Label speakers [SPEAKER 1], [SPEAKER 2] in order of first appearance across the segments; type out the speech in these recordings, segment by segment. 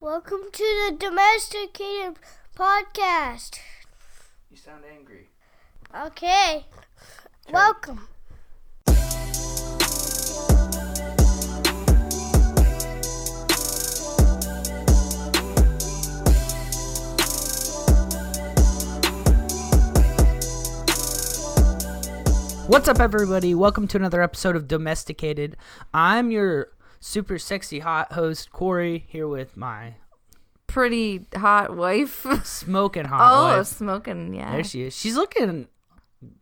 [SPEAKER 1] Welcome to the Domesticated Podcast.
[SPEAKER 2] You sound angry.
[SPEAKER 1] Okay. Welcome.
[SPEAKER 2] What's up, everybody? Welcome to another episode of Domesticated. I'm your super sexy hot host, Corey, here with my
[SPEAKER 3] pretty hot wife.
[SPEAKER 2] Smoking hot wife.
[SPEAKER 3] Oh, smoking, yeah.
[SPEAKER 2] There she is. She's looking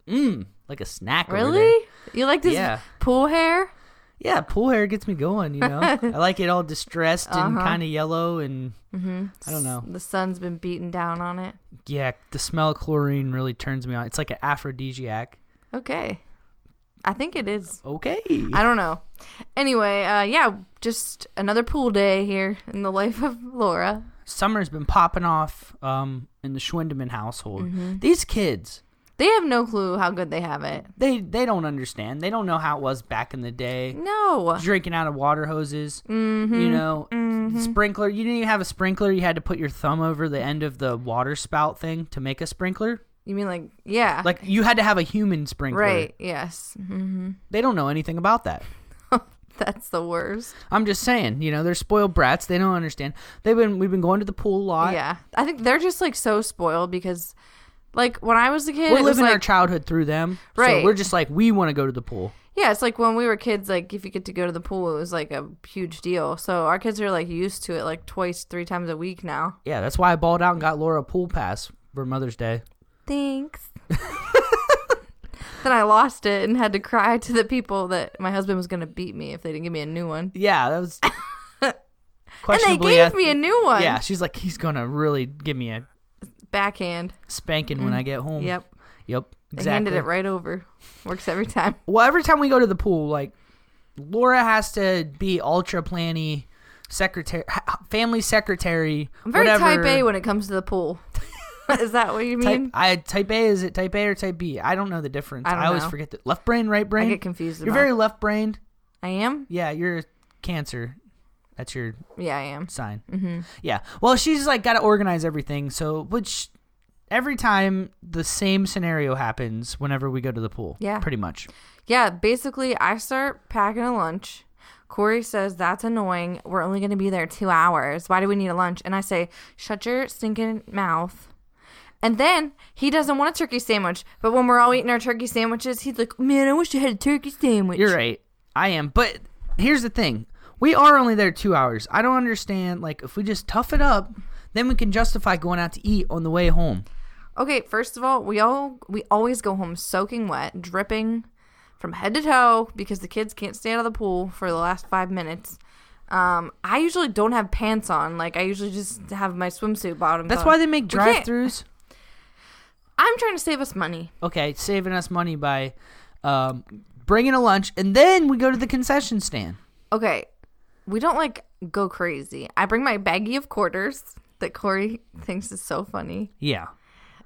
[SPEAKER 2] like a snack over
[SPEAKER 3] Really?
[SPEAKER 2] there.
[SPEAKER 3] You like this pool hair?
[SPEAKER 2] Yeah, pool hair gets me going, you know. I like it all distressed and kind of yellow and I don't know.
[SPEAKER 3] The sun's been beating down on it.
[SPEAKER 2] Yeah, the smell of chlorine really turns me on. It's like an aphrodisiac.
[SPEAKER 3] Okay. I think it is.
[SPEAKER 2] Okay.
[SPEAKER 3] I don't know. Anyway, just another pool day here in the life of Laura.
[SPEAKER 2] Summer's been popping off in the Schwindeman household. These kids,
[SPEAKER 3] they have no clue how good they have it.
[SPEAKER 2] They don't understand. They don't know how it was back in the day.
[SPEAKER 3] No.
[SPEAKER 2] Drinking out of water hoses. You know, sprinkler. You didn't even have a sprinkler. You had to put your thumb over the end of the water spout thing to make a sprinkler.
[SPEAKER 3] You mean like, yeah.
[SPEAKER 2] Like you had to have a human sprinkler.
[SPEAKER 3] Right, yes. Mm-hmm.
[SPEAKER 2] They don't know anything about that.
[SPEAKER 3] That's the worst.
[SPEAKER 2] I'm just saying, you know, they're spoiled brats. They don't understand. We've been going to the pool a lot.
[SPEAKER 3] Yeah. I think they're just like so spoiled because like when I was a kid,
[SPEAKER 2] we're living our childhood through them.
[SPEAKER 3] Right.
[SPEAKER 2] So we're just like, we want to go to the pool.
[SPEAKER 3] Yeah, it's like when we were kids, like if you get to go to the pool, it was like a huge deal. So our kids are like used to it like twice, 3 times a week now.
[SPEAKER 2] Yeah, that's why I balled out and got Laura a pool pass for Mother's Day.
[SPEAKER 3] Thanks. Then I lost it and had to cry to the people that my husband was going to beat me if they didn't give me a new one.
[SPEAKER 2] Yeah, that was
[SPEAKER 3] questionably. And they gave me a new one.
[SPEAKER 2] Yeah, she's like, he's going to really give me a
[SPEAKER 3] backhand
[SPEAKER 2] spanking when I get home.
[SPEAKER 3] Yep,
[SPEAKER 2] exactly.
[SPEAKER 3] They handed it right over. Works every time.
[SPEAKER 2] Well, every time we go to the pool, like, Laura has to be ultra planny, family secretary.
[SPEAKER 3] I'm very
[SPEAKER 2] whatever.
[SPEAKER 3] type A when it comes to the pool. Is that what you mean?
[SPEAKER 2] Type A, is it type A or type B? I don't know the difference. I always forget the left brain, right brain.
[SPEAKER 3] I get confused.
[SPEAKER 2] You're very left brained.
[SPEAKER 3] I am?
[SPEAKER 2] Yeah, you're Cancer. That's your
[SPEAKER 3] I am.
[SPEAKER 2] sign. Mm-hmm. Yeah. Well, she's like got to organize everything. So, which every time the same scenario happens whenever we go to the pool. Yeah. Pretty much.
[SPEAKER 3] Yeah. Basically, I start packing a lunch. Corey says, that's annoying. We're only going to be there 2 hours. Why do we need a lunch? And I say, shut your stinking mouth. And then he doesn't want a turkey sandwich. But when we're all eating our turkey sandwiches, he's like, man, I wish I had a turkey sandwich.
[SPEAKER 2] You're right. I am. But here's the thing. We are only there 2 hours. I don't understand. Like, if we just tough it up, then we can justify going out to eat on the way home.
[SPEAKER 3] Okay, first of all, we always go home soaking wet, dripping from head to toe because the kids can't stay out of the pool for the last 5 minutes. I usually don't have pants on. Like, I usually just have my swimsuit bottoms on.
[SPEAKER 2] That's why they make drive-thrus.
[SPEAKER 3] I'm trying to save us money.
[SPEAKER 2] Okay, saving us money by bringing a lunch, and then we go to the concession stand.
[SPEAKER 3] Okay, we don't, like, go crazy. I bring my baggie of quarters that Corey thinks is so funny.
[SPEAKER 2] Yeah.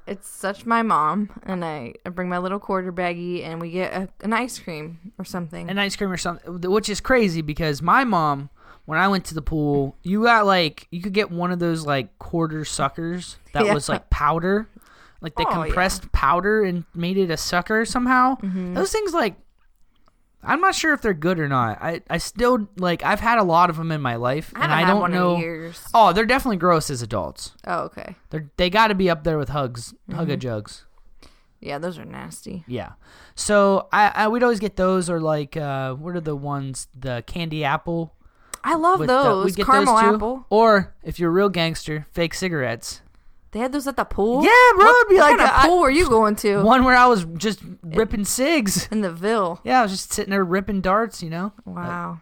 [SPEAKER 3] It's such my mom, and I bring my little quarter baggie, and we get an ice cream or something.
[SPEAKER 2] An ice cream or something, which is crazy because my mom, when I went to the pool, you could get one of those, like, quarter suckers that was, like, powder. Like, they compressed powder and made it a sucker somehow. Mm-hmm. Those things, like, I'm not sure if they're good or not. I still, like, I've had a lot of them in my life.
[SPEAKER 3] And I don't know. In years.
[SPEAKER 2] Oh, they're definitely gross as adults.
[SPEAKER 3] Oh, okay.
[SPEAKER 2] They got to be up there with Hug-a-Jugs.
[SPEAKER 3] Yeah, those are nasty.
[SPEAKER 2] Yeah. So, we'd always get those or, like, what are the ones? The candy apple.
[SPEAKER 3] I love those.
[SPEAKER 2] We'd get
[SPEAKER 3] Caramel
[SPEAKER 2] those too.
[SPEAKER 3] Apple.
[SPEAKER 2] Or, if you're a real gangster, fake cigarettes.
[SPEAKER 3] They had those at the pool?
[SPEAKER 2] Yeah, bro. It'd be
[SPEAKER 3] what
[SPEAKER 2] like
[SPEAKER 3] kind of pool were you going to?
[SPEAKER 2] One where I was just ripping cigs.
[SPEAKER 3] In the Ville.
[SPEAKER 2] Yeah, I was just sitting there ripping darts, you know?
[SPEAKER 3] Wow.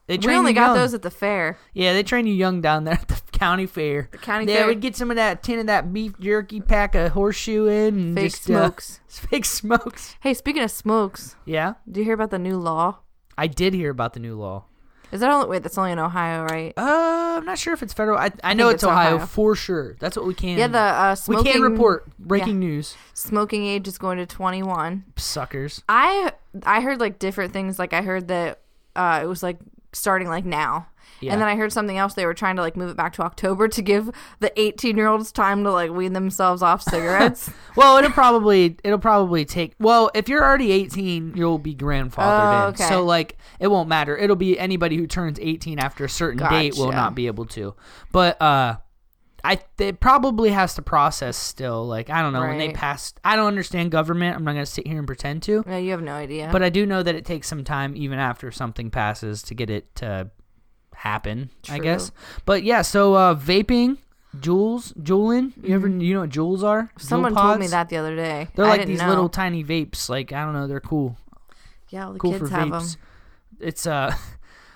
[SPEAKER 2] We
[SPEAKER 3] only got those at the fair.
[SPEAKER 2] Yeah, they train you young down there at the county fair.
[SPEAKER 3] The county fair.
[SPEAKER 2] Yeah, we'd get some of that tin of that beef jerky, pack a horseshoe in. And
[SPEAKER 3] fake
[SPEAKER 2] just,
[SPEAKER 3] smokes.
[SPEAKER 2] Fake smokes.
[SPEAKER 3] Hey, speaking of smokes.
[SPEAKER 2] Yeah?
[SPEAKER 3] Did you hear about the new law?
[SPEAKER 2] I did hear about the new law.
[SPEAKER 3] Is that only? Wait, that's only in Ohio, right?
[SPEAKER 2] I'm not sure if it's federal. I know it's Ohio for sure. That's what we can.
[SPEAKER 3] Yeah, the smoking.
[SPEAKER 2] We can report breaking news.
[SPEAKER 3] Smoking age is going to 21.
[SPEAKER 2] Suckers.
[SPEAKER 3] I heard like different things. Like I heard that it was like starting like now.
[SPEAKER 2] Yeah.
[SPEAKER 3] And then I heard something else. They were trying to like move it back to October to give the 18-year-olds time to like wean themselves off cigarettes.
[SPEAKER 2] Well, it'll probably take. Well, if you're already 18, you'll be grandfathered in.
[SPEAKER 3] Okay.
[SPEAKER 2] So like it won't matter. It'll be anybody who turns 18 after a certain date will not be able to. But it probably has to process still. Like I don't know when they pass. I don't understand government. I'm not gonna sit here and pretend to.
[SPEAKER 3] Yeah, you have no idea.
[SPEAKER 2] But I do know that it takes some time even after something passes to get it to happen. True. I guess. But yeah, so vaping, juuling. You know what Juuls are?
[SPEAKER 3] Someone told me that the other day.
[SPEAKER 2] They're like these little tiny vapes. Like I don't know, they're cool.
[SPEAKER 3] Yeah, all the
[SPEAKER 2] cool
[SPEAKER 3] kids
[SPEAKER 2] for
[SPEAKER 3] have
[SPEAKER 2] vapes.
[SPEAKER 3] them.
[SPEAKER 2] It's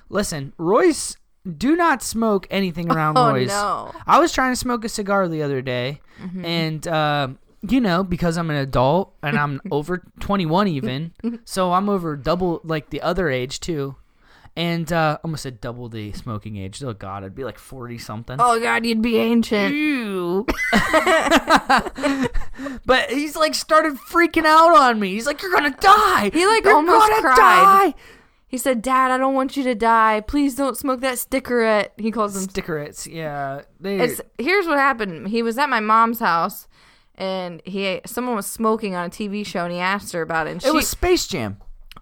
[SPEAKER 2] listen, Royce. Do not smoke anything around Royce.
[SPEAKER 3] No.
[SPEAKER 2] I was trying to smoke a cigar the other day, and because I'm an adult and I'm over 21 even, so I'm over double like the other age too, and almost said double the smoking age. Oh God, I'd be like 40 something.
[SPEAKER 3] Oh God, you'd be ancient.
[SPEAKER 2] Ew. But he's like started freaking out on me. He's like, "You're gonna die."
[SPEAKER 3] He like
[SPEAKER 2] You're
[SPEAKER 3] almost
[SPEAKER 2] gonna
[SPEAKER 3] cried.
[SPEAKER 2] Die.
[SPEAKER 3] He said, "Dad, I don't want you to die. Please don't smoke that stickerette." He calls them
[SPEAKER 2] stickerettes. Yeah.
[SPEAKER 3] Here's what happened. He was at my mom's house, and someone was smoking on a TV show, and he asked her about it. And
[SPEAKER 2] it was Space Jam.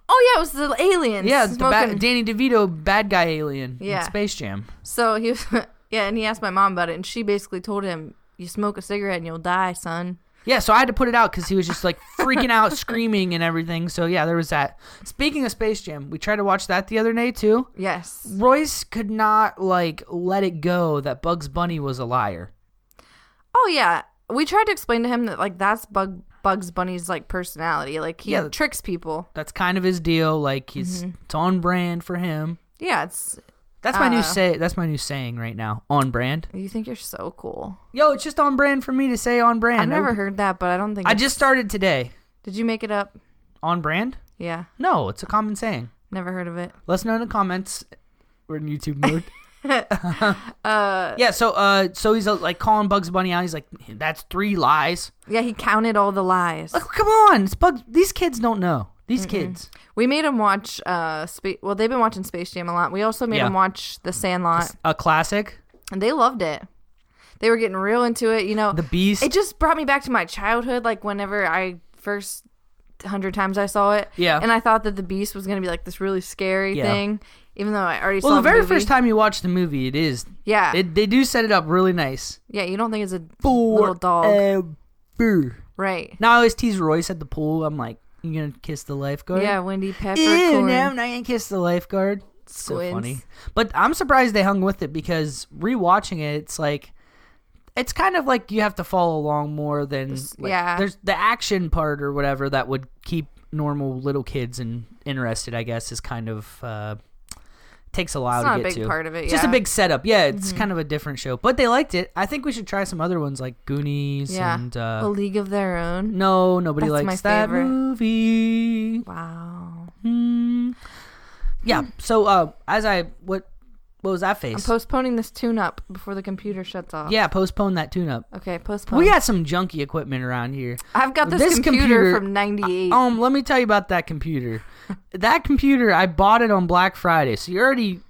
[SPEAKER 3] Oh yeah, it was the aliens.
[SPEAKER 2] Yeah, Danny DeVito, bad guy alien.
[SPEAKER 3] Yeah,
[SPEAKER 2] in Space Jam.
[SPEAKER 3] So he was, and he asked my mom about it, and she basically told him, "You smoke a cigarette and you'll die, son."
[SPEAKER 2] Yeah, so I had to put it out because he was just like freaking out, screaming and everything. So yeah, there was that. Speaking of Space Jam, we tried to watch that the other day too.
[SPEAKER 3] Yes.
[SPEAKER 2] Royce could not like let it go that Bugs Bunny was a liar.
[SPEAKER 3] Oh yeah, we tried to explain to him that like that's Bugs Bunny's like personality. Like he tricks people.
[SPEAKER 2] That's kind of his deal. Like it's on brand for him.
[SPEAKER 3] Yeah,
[SPEAKER 2] That's my new That's my new saying right now. On brand.
[SPEAKER 3] You think you're so cool.
[SPEAKER 2] Yo, it's just on brand for me to say on brand.
[SPEAKER 3] I've never heard that, but I don't think
[SPEAKER 2] I just started today.
[SPEAKER 3] Did you make it up?
[SPEAKER 2] On brand?
[SPEAKER 3] Yeah.
[SPEAKER 2] No, it's a common saying.
[SPEAKER 3] Never heard of it.
[SPEAKER 2] Let us know in the comments. We're in YouTube mode. Yeah, so he's like calling Bugs Bunny out. He's like, "That's 3 lies."
[SPEAKER 3] Yeah, he counted all the lies.
[SPEAKER 2] Like, come on, it's Bugs. These kids don't know. These kids.
[SPEAKER 3] We made them watch they've been watching Space Jam a lot. We also made them watch The Sandlot.
[SPEAKER 2] A classic.
[SPEAKER 3] And they loved it. They were getting real into it, The
[SPEAKER 2] Beast.
[SPEAKER 3] It just brought me back to my childhood, like whenever I first 100 times I saw it.
[SPEAKER 2] Yeah.
[SPEAKER 3] And I thought that the Beast was going to be like this really scary thing, even though I already saw
[SPEAKER 2] the very first time you watch the movie, it is.
[SPEAKER 3] Yeah.
[SPEAKER 2] They do set it up really nice.
[SPEAKER 3] Yeah, you don't think it's a little dog. Right.
[SPEAKER 2] Now I always tease Royce at the pool. I'm like, "You gonna kiss the lifeguard?"
[SPEAKER 3] Yeah, Wendy Peppercorn.
[SPEAKER 2] No, I'm not gonna kiss the lifeguard. It's so
[SPEAKER 3] Squints.
[SPEAKER 2] funny. But I'm surprised they hung with it because rewatching it, it's like, it's kind of like you have to follow along more than there's the action part or whatever that would keep normal little kids interested, I guess, is kind of takes a while to get to.
[SPEAKER 3] It's not a big part of it,
[SPEAKER 2] It's just a big setup. Yeah, it's kind of a different show. But they liked it. I think we should try some other ones like Goonies and
[SPEAKER 3] A League of Their Own.
[SPEAKER 2] No, nobody
[SPEAKER 3] That's
[SPEAKER 2] likes
[SPEAKER 3] my
[SPEAKER 2] that
[SPEAKER 3] favorite.
[SPEAKER 2] movie.
[SPEAKER 3] Wow.
[SPEAKER 2] Yeah. So what was that face?
[SPEAKER 3] I'm postponing this tune-up before the computer shuts off.
[SPEAKER 2] Yeah, postpone that tune-up.
[SPEAKER 3] Okay, postpone.
[SPEAKER 2] We got some junky equipment around here.
[SPEAKER 3] I've got this computer from 98.
[SPEAKER 2] Let me tell you about that computer. That computer, I bought it on Black Friday. So you're already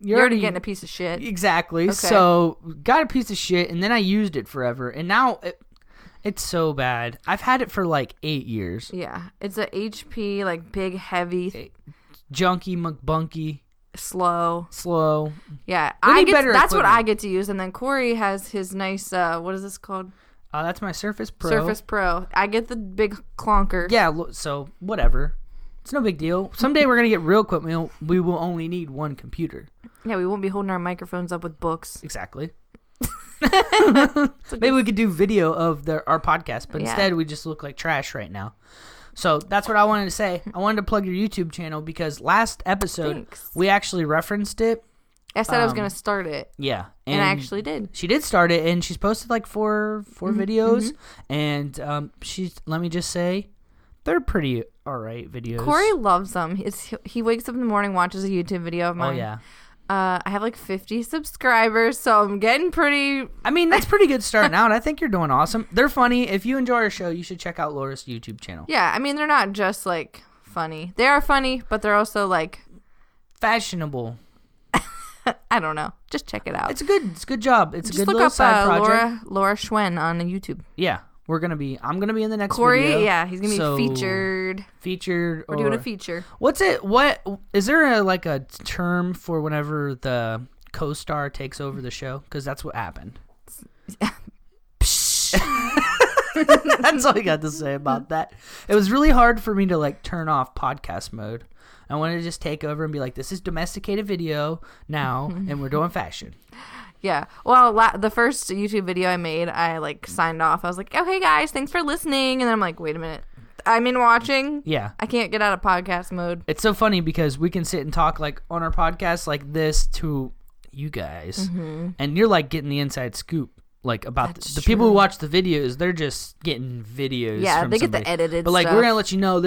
[SPEAKER 3] getting a piece of shit.
[SPEAKER 2] Exactly.
[SPEAKER 3] Okay.
[SPEAKER 2] So got a piece of shit, and then I used it forever, and now it's so bad. I've had it for like 8 years.
[SPEAKER 3] Yeah, it's a HP, like big, heavy,
[SPEAKER 2] junky, McBunky.
[SPEAKER 3] Slow. Yeah, that's what I get to use, and then Corey has his nice. What is this called?
[SPEAKER 2] That's my Surface Pro.
[SPEAKER 3] Surface Pro. I get the big clunker.
[SPEAKER 2] Yeah. So whatever. It's no big deal. Someday we're gonna get real equipment. We will only need one computer.
[SPEAKER 3] Yeah, we won't be holding our microphones up with books.
[SPEAKER 2] Exactly. Maybe we could do video of our podcast, but instead we just look like trash right now. So that's what I wanted to say. I wanted to plug your YouTube channel because last episode we actually referenced it.
[SPEAKER 3] I said I was going to start it.
[SPEAKER 2] Yeah.
[SPEAKER 3] And I actually did.
[SPEAKER 2] She did start it, and she's posted like four videos. And let me just say, they're pretty all right videos.
[SPEAKER 3] Corey loves them. He wakes up in the morning, watches a YouTube video of mine.
[SPEAKER 2] Oh, yeah.
[SPEAKER 3] I have like 50 subscribers, so I'm getting pretty...
[SPEAKER 2] I mean, that's pretty good starting out. I think you're doing awesome. They're funny. If you enjoy our show, you should check out Laura's YouTube channel.
[SPEAKER 3] Yeah, I mean, they're not just like funny. They are funny, but they're also like...
[SPEAKER 2] fashionable.
[SPEAKER 3] I don't know. Just check it out.
[SPEAKER 2] It's a good job. It's
[SPEAKER 3] Just
[SPEAKER 2] a good
[SPEAKER 3] look
[SPEAKER 2] little
[SPEAKER 3] up
[SPEAKER 2] side project.
[SPEAKER 3] Laura Schwen on YouTube.
[SPEAKER 2] Yeah. I'm gonna be in the next
[SPEAKER 3] Corey,
[SPEAKER 2] video.
[SPEAKER 3] yeah, he's gonna be featured.
[SPEAKER 2] We're
[SPEAKER 3] doing a feature.
[SPEAKER 2] What is there a term for whenever the co-star takes over the show? Because that's what happened. That's all I got to say about that. It was really hard for me to like turn off podcast mode. I wanted to just take over and be like, this is domesticated video now, and we're doing fashion.
[SPEAKER 3] Yeah. Well, the first YouTube video I made, I like signed off. I was like, okay, guys, thanks for listening. And then I'm like, wait a minute. I'm in watching.
[SPEAKER 2] Yeah.
[SPEAKER 3] I can't get out of podcast mode.
[SPEAKER 2] It's so funny because we can sit and talk like on our podcast like this to you guys. And you're like getting the inside scoop. Like about the people who watch the videos, they're just getting videos.
[SPEAKER 3] Yeah,
[SPEAKER 2] from
[SPEAKER 3] they
[SPEAKER 2] somebody.
[SPEAKER 3] get the edited
[SPEAKER 2] But like
[SPEAKER 3] stuff.
[SPEAKER 2] we're gonna let you know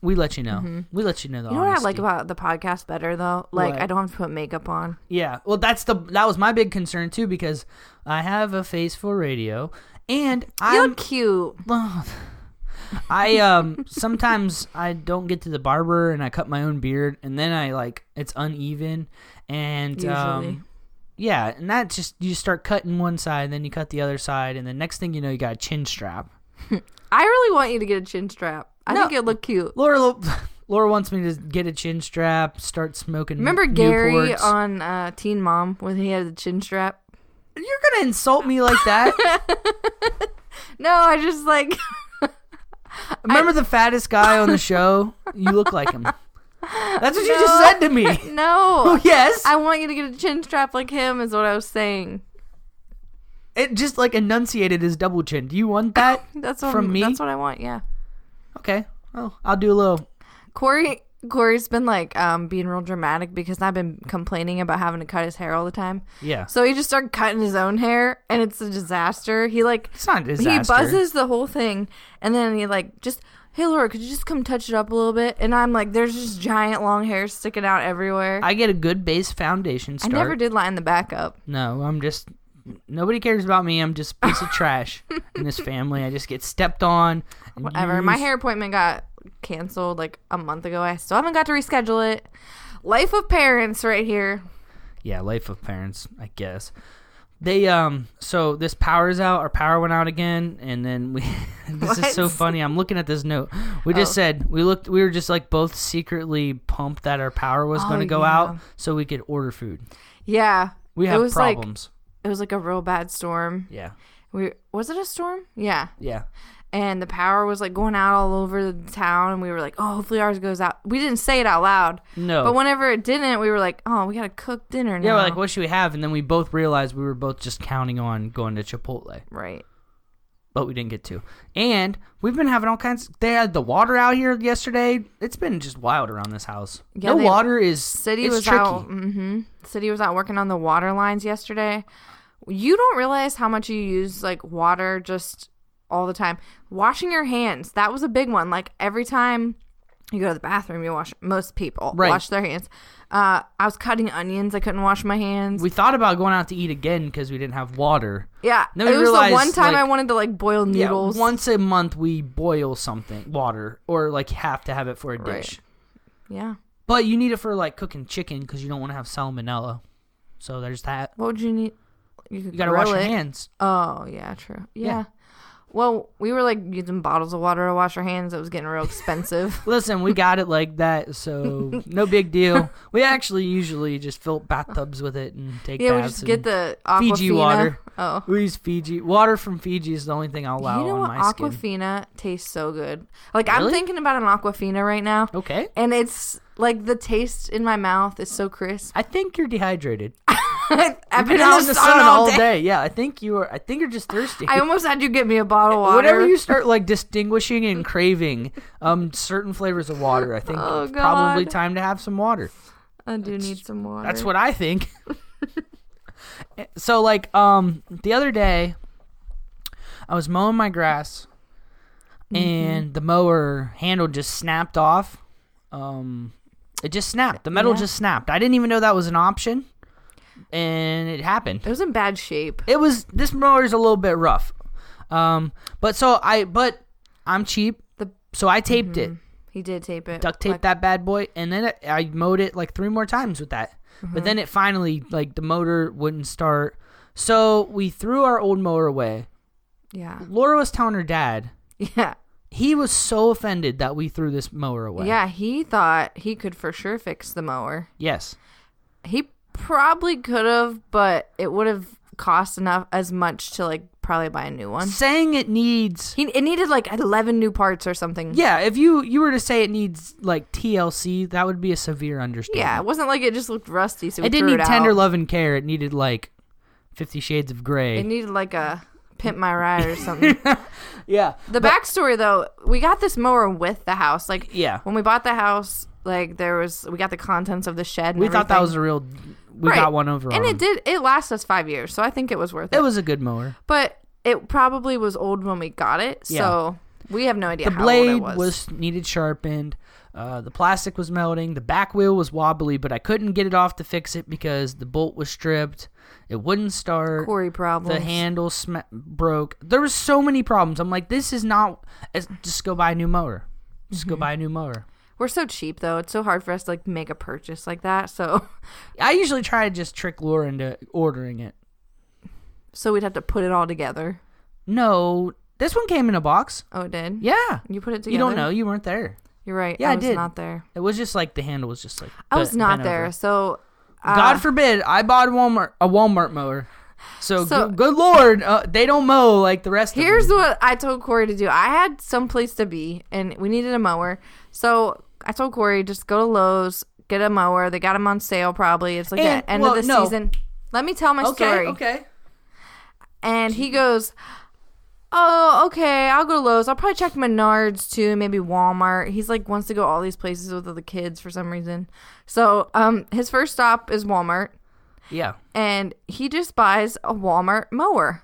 [SPEAKER 2] we let you know. We let you know the
[SPEAKER 3] You know what I
[SPEAKER 2] honesty.
[SPEAKER 3] like about the podcast better though? Like
[SPEAKER 2] What?
[SPEAKER 3] I don't have to put makeup on.
[SPEAKER 2] Yeah. Well, that was my big concern too because I have a face for radio and
[SPEAKER 3] You look cute.
[SPEAKER 2] I sometimes I don't get to the barber and I cut my own beard and then I like it's uneven and
[SPEAKER 3] Usually.
[SPEAKER 2] yeah, and that just you start cutting one side, then you cut the other side, and the next thing you know, you got a chin strap.
[SPEAKER 3] I really want you to get a chin strap. I think it'd look cute.
[SPEAKER 2] Laura wants me to get a chin strap, start smoking.
[SPEAKER 3] Remember Gary
[SPEAKER 2] Newports.
[SPEAKER 3] on Teen Mom when he had the chin strap?
[SPEAKER 2] You're gonna insult me like that?
[SPEAKER 3] No, I just like.
[SPEAKER 2] Remember the fattest guy on the show? You look like him. That's what you just said to me.
[SPEAKER 3] No.
[SPEAKER 2] Oh, yes.
[SPEAKER 3] I want you to get a chin strap like him is what I was saying.
[SPEAKER 2] It just like enunciated his double chin. Do you want that
[SPEAKER 3] That's
[SPEAKER 2] from me?
[SPEAKER 3] That's what I want, yeah.
[SPEAKER 2] Okay. Oh, I'll do a little.
[SPEAKER 3] Corey's been like being real dramatic because I've been complaining about having to cut his hair all the time.
[SPEAKER 2] Yeah.
[SPEAKER 3] So he just started cutting his own hair and it's a disaster.
[SPEAKER 2] It's not a disaster.
[SPEAKER 3] He buzzes the whole thing and then he like just, hey Laura, could you just come touch it up a little bit? And I'm like, there's just giant long hair sticking out everywhere.
[SPEAKER 2] I get a good base foundation start.
[SPEAKER 3] I never did line the back up.
[SPEAKER 2] No, I'm just. Nobody cares about me. I'm just a piece of trash in this family. I just get stepped on.
[SPEAKER 3] Whatever. My hair appointment got canceled like a month ago. I still haven't got to reschedule it. Life of parents right here.
[SPEAKER 2] Yeah, life of parents, I guess. They so this power's out. Our power went out again, and then we. This is so funny. I'm looking at this note. We just said we were just like both secretly pumped that our power was going to go out, so we could order food.
[SPEAKER 3] Yeah,
[SPEAKER 2] We have problems.
[SPEAKER 3] It was like a real bad storm.
[SPEAKER 2] Yeah.
[SPEAKER 3] Was it a storm? Yeah.
[SPEAKER 2] Yeah.
[SPEAKER 3] And the power was like going out all over the town, and we were like, "Oh, hopefully ours goes out." We didn't say it out loud.
[SPEAKER 2] No.
[SPEAKER 3] But whenever it didn't, we were like, "Oh, we gotta cook dinner now."
[SPEAKER 2] Yeah, we're like, what should we have? And then we both realized we were both just counting on going to Chipotle.
[SPEAKER 3] Right.
[SPEAKER 2] But we didn't get to. And we've been having all kinds. They had the water out here yesterday. It's been just wild around this house.
[SPEAKER 3] Yeah,
[SPEAKER 2] water is
[SPEAKER 3] City
[SPEAKER 2] it's
[SPEAKER 3] was
[SPEAKER 2] tricky.
[SPEAKER 3] out. City was out working on the water lines yesterday. You don't realize how much you use like water just all the time. Washing your hands, that was a big one. Like every time you go to the bathroom, you wash. Most people wash their hands. I was cutting onions. I couldn't wash my hands.
[SPEAKER 2] We thought about going out to eat again because we didn't have water.
[SPEAKER 3] Yeah,
[SPEAKER 2] Then
[SPEAKER 3] it
[SPEAKER 2] we
[SPEAKER 3] was
[SPEAKER 2] realized,
[SPEAKER 3] the one time
[SPEAKER 2] like,
[SPEAKER 3] I wanted to like boil noodles.
[SPEAKER 2] Yeah, once a month we boil water, or like have to have it for a dish.
[SPEAKER 3] Yeah.
[SPEAKER 2] But you need it for like cooking chicken because you don't want to have salmonella. So there's that.
[SPEAKER 3] What would you need? You
[SPEAKER 2] gotta wash your hands.
[SPEAKER 3] Oh yeah, true. Yeah. Well, we were like using bottles of water to wash our hands. It was getting real expensive.
[SPEAKER 2] Listen, we got it like that, so no big deal. We actually usually just fill bathtubs with it and take baths.
[SPEAKER 3] We just get the Aquafina.
[SPEAKER 2] Fiji water.
[SPEAKER 3] Oh.
[SPEAKER 2] We use Fiji. Water from Fiji is the only thing I'll allow on my skin.
[SPEAKER 3] Aquafina tastes so good. Like,
[SPEAKER 2] Really?
[SPEAKER 3] I'm thinking about an Aquafina right now.
[SPEAKER 2] Okay.
[SPEAKER 3] And it's like the taste in my mouth is so crisp.
[SPEAKER 2] I think you're dehydrated.
[SPEAKER 3] I've
[SPEAKER 2] Been out in the sun all day. Yeah, I think you're just thirsty.
[SPEAKER 3] I almost had you get me a bottle of water.
[SPEAKER 2] Whenever you start like distinguishing and craving certain flavors of water, I think it's probably time to have some water.
[SPEAKER 3] I do need some water.
[SPEAKER 2] That's what I think. So like the other day I was mowing my grass and the mower handle just snapped off. It just snapped. The metal just snapped. I didn't even know that was an option. And it happened.
[SPEAKER 3] It was in bad shape.
[SPEAKER 2] This mower is a little bit rough. But I'm cheap. So I taped it.
[SPEAKER 3] He did tape it.
[SPEAKER 2] Duct taped that bad boy, and then I mowed it like 3 more times with that. But then it finally, like, the motor wouldn't start. So we threw our old mower away.
[SPEAKER 3] Yeah.
[SPEAKER 2] Laura was telling her dad.
[SPEAKER 3] Yeah.
[SPEAKER 2] He was so offended that we threw this mower away.
[SPEAKER 3] Yeah, he thought he could for sure fix the mower.
[SPEAKER 2] Yes.
[SPEAKER 3] He probably could have, but it would have cost as much to, like, probably buy a new one.
[SPEAKER 2] Saying it needs...
[SPEAKER 3] It needed, like, 11 new parts or something.
[SPEAKER 2] Yeah, if you were to say it needs, like, TLC, that would be a severe understatement.
[SPEAKER 3] Yeah, it wasn't like it just looked rusty, so we
[SPEAKER 2] it didn't
[SPEAKER 3] threw
[SPEAKER 2] need
[SPEAKER 3] it
[SPEAKER 2] tender
[SPEAKER 3] out.
[SPEAKER 2] love and care. It needed, like, 50 Shades of Grey.
[SPEAKER 3] It needed, like, a Pimp My Ride or something.
[SPEAKER 2] Yeah.
[SPEAKER 3] The backstory, though, we got this mower with the house. Like,
[SPEAKER 2] yeah.
[SPEAKER 3] When we bought the house, like, we got the contents of the shed and
[SPEAKER 2] we thought that
[SPEAKER 3] everything.
[SPEAKER 2] was a real... We
[SPEAKER 3] Right.
[SPEAKER 2] got one over
[SPEAKER 3] and
[SPEAKER 2] on
[SPEAKER 3] it lasted us 5 years, so I think it was worth it.
[SPEAKER 2] It was a good mower.
[SPEAKER 3] But it probably was old when we got it, so we have no idea
[SPEAKER 2] The
[SPEAKER 3] how
[SPEAKER 2] blade
[SPEAKER 3] old it was.
[SPEAKER 2] needed sharpened. The plastic was melting. The back wheel was wobbly, but I couldn't get it off to fix it because the bolt was stripped. It wouldn't start.
[SPEAKER 3] Corey problems.
[SPEAKER 2] The handle broke. There was so many problems. I'm like, this is not... Just go buy a new mower. Just go buy a new mower.
[SPEAKER 3] We're so cheap, though. It's so hard for us to, like, make a purchase like that, so...
[SPEAKER 2] I usually try to just trick Laura into ordering it.
[SPEAKER 3] So we'd have to put it all together.
[SPEAKER 2] No, this one came in a box.
[SPEAKER 3] Oh, it did?
[SPEAKER 2] Yeah.
[SPEAKER 3] You put it together?
[SPEAKER 2] You don't know. You weren't there.
[SPEAKER 3] You're right.
[SPEAKER 2] Yeah, I
[SPEAKER 3] was
[SPEAKER 2] did.
[SPEAKER 3] not there.
[SPEAKER 2] It was just like the handle was just like...
[SPEAKER 3] I was not
[SPEAKER 2] bent
[SPEAKER 3] there,
[SPEAKER 2] over.
[SPEAKER 3] so...
[SPEAKER 2] God forbid, I bought a Walmart mower. So good Lord, they don't mow like the rest of them.
[SPEAKER 3] Here's what I told Corey to do. I had some place to be, and we needed a mower. So I told Corey, just go to Lowe's, get a mower. They got them on sale probably. It's like the end of the season. Let me tell my story.
[SPEAKER 2] Okay.
[SPEAKER 3] And he goes, oh, okay, I'll go to Lowe's. I'll probably check Menards too, maybe Walmart. He's like wants to go all these places with the kids for some reason. So his first stop is Walmart.
[SPEAKER 2] Yeah.
[SPEAKER 3] And he just buys a Walmart mower.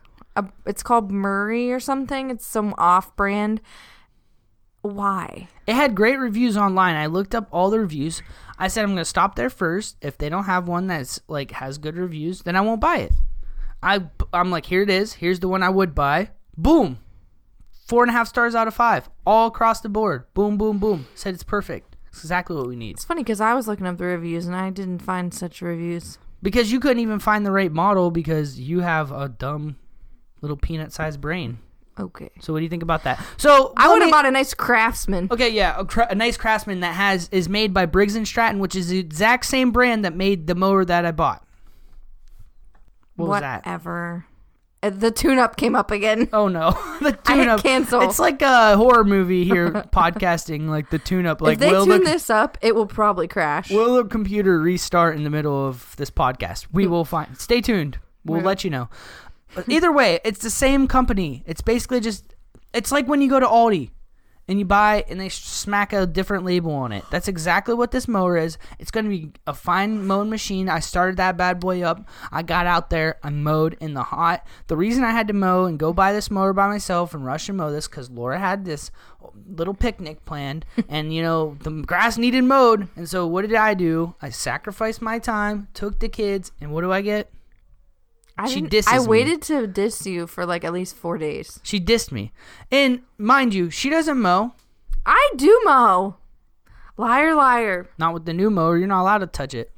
[SPEAKER 3] It's called Murray or something. It's some off-brand. Why?
[SPEAKER 2] It had great reviews online. I looked up all the reviews. I said I'm going to stop there first. If they don't have one that's like has good reviews, then I won't buy it. I'm like, here it is. Here's the one I would buy. Boom. 4.5 stars out of 5. All across the board. Boom, boom, boom. Said it's perfect. It's exactly what we need.
[SPEAKER 3] It's funny because I was looking up the reviews and I didn't find such reviews.
[SPEAKER 2] Because you couldn't even find the right model because you have a dumb little peanut-sized brain.
[SPEAKER 3] Okay.
[SPEAKER 2] So what do you think about that? So
[SPEAKER 3] I would have bought a nice Craftsman.
[SPEAKER 2] Okay, yeah, a nice Craftsman that is made by Briggs & Stratton, which is the exact same brand that made the mower that I bought. What was that?
[SPEAKER 3] Whatever. The tune-up came up again.
[SPEAKER 2] Oh no, the tune-up.
[SPEAKER 3] I hit cancel.
[SPEAKER 2] It's like a horror movie here, podcasting. Like the tune-up. Like,
[SPEAKER 3] if they tune this up, it will probably crash.
[SPEAKER 2] Will the computer restart in the middle of this podcast? We will find. Stay tuned. We'll let you know. But either way, it's the same company. It's basically just. It's like when you go to Aldi and you buy and they smack a different label on it. That's exactly what this mower is. It's going to be a fine mowing machine. I started that bad boy up. I got out there. I mowed in the hot. The reason I had to mow and go buy this mower by myself and rush and mow this because Laura had this little picnic planned and, you know, the grass needed mowed. And so what did I do? I sacrificed my time, took the kids, and what do I get? She disses
[SPEAKER 3] I
[SPEAKER 2] me.
[SPEAKER 3] waited to diss you for like at least 4 days.
[SPEAKER 2] She dissed me. And mind you, she doesn't mow.
[SPEAKER 3] I do mow. Liar, liar.
[SPEAKER 2] Not with the new mower. You're not allowed to touch it.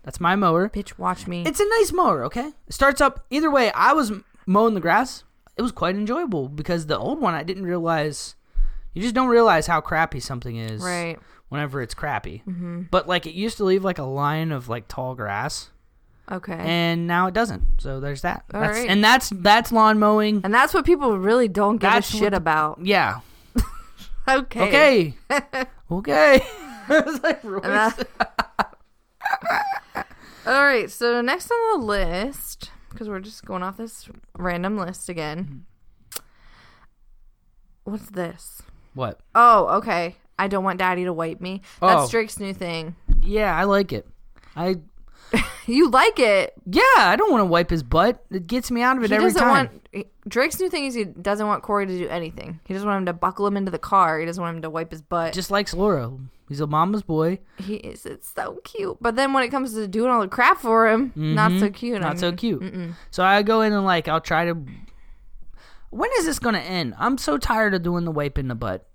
[SPEAKER 2] That's my mower.
[SPEAKER 3] Bitch, watch me.
[SPEAKER 2] It's a nice mower, okay? It starts up. Either way, I was mowing the grass. It was quite enjoyable because the old one, I didn't realize. You just don't realize how crappy something is.
[SPEAKER 3] Right.
[SPEAKER 2] Whenever it's crappy.
[SPEAKER 3] Mm-hmm.
[SPEAKER 2] But like it used to leave like a line of like tall grass.
[SPEAKER 3] Okay.
[SPEAKER 2] And now it doesn't. So there's that.
[SPEAKER 3] All right.
[SPEAKER 2] And that's lawn mowing.
[SPEAKER 3] And that's what people really don't give
[SPEAKER 2] That's
[SPEAKER 3] a shit
[SPEAKER 2] what
[SPEAKER 3] about.
[SPEAKER 2] Yeah.
[SPEAKER 3] Okay.
[SPEAKER 2] Okay. Okay. It's like
[SPEAKER 3] All right. So next on the list, because we're just going off this random list again. What's this?
[SPEAKER 2] What?
[SPEAKER 3] Oh, okay. I don't want Daddy to wipe me. That's
[SPEAKER 2] Oh.
[SPEAKER 3] Drake's new thing.
[SPEAKER 2] Yeah, I like it.
[SPEAKER 3] You like it?
[SPEAKER 2] Yeah, I don't want to wipe his butt. It gets me out of it every time.
[SPEAKER 3] Drake's new thing is he doesn't want Corey to do anything. He doesn't want him to buckle him into the car. He doesn't want him to wipe his butt.
[SPEAKER 2] Just likes Laura. He's a mama's boy.
[SPEAKER 3] He is. It's so cute. But then when it comes to doing all the crap for him, not so cute.
[SPEAKER 2] Not so cute. So I go in and like I'll try to. When is this gonna end? I'm so tired of doing the wipe in the butt.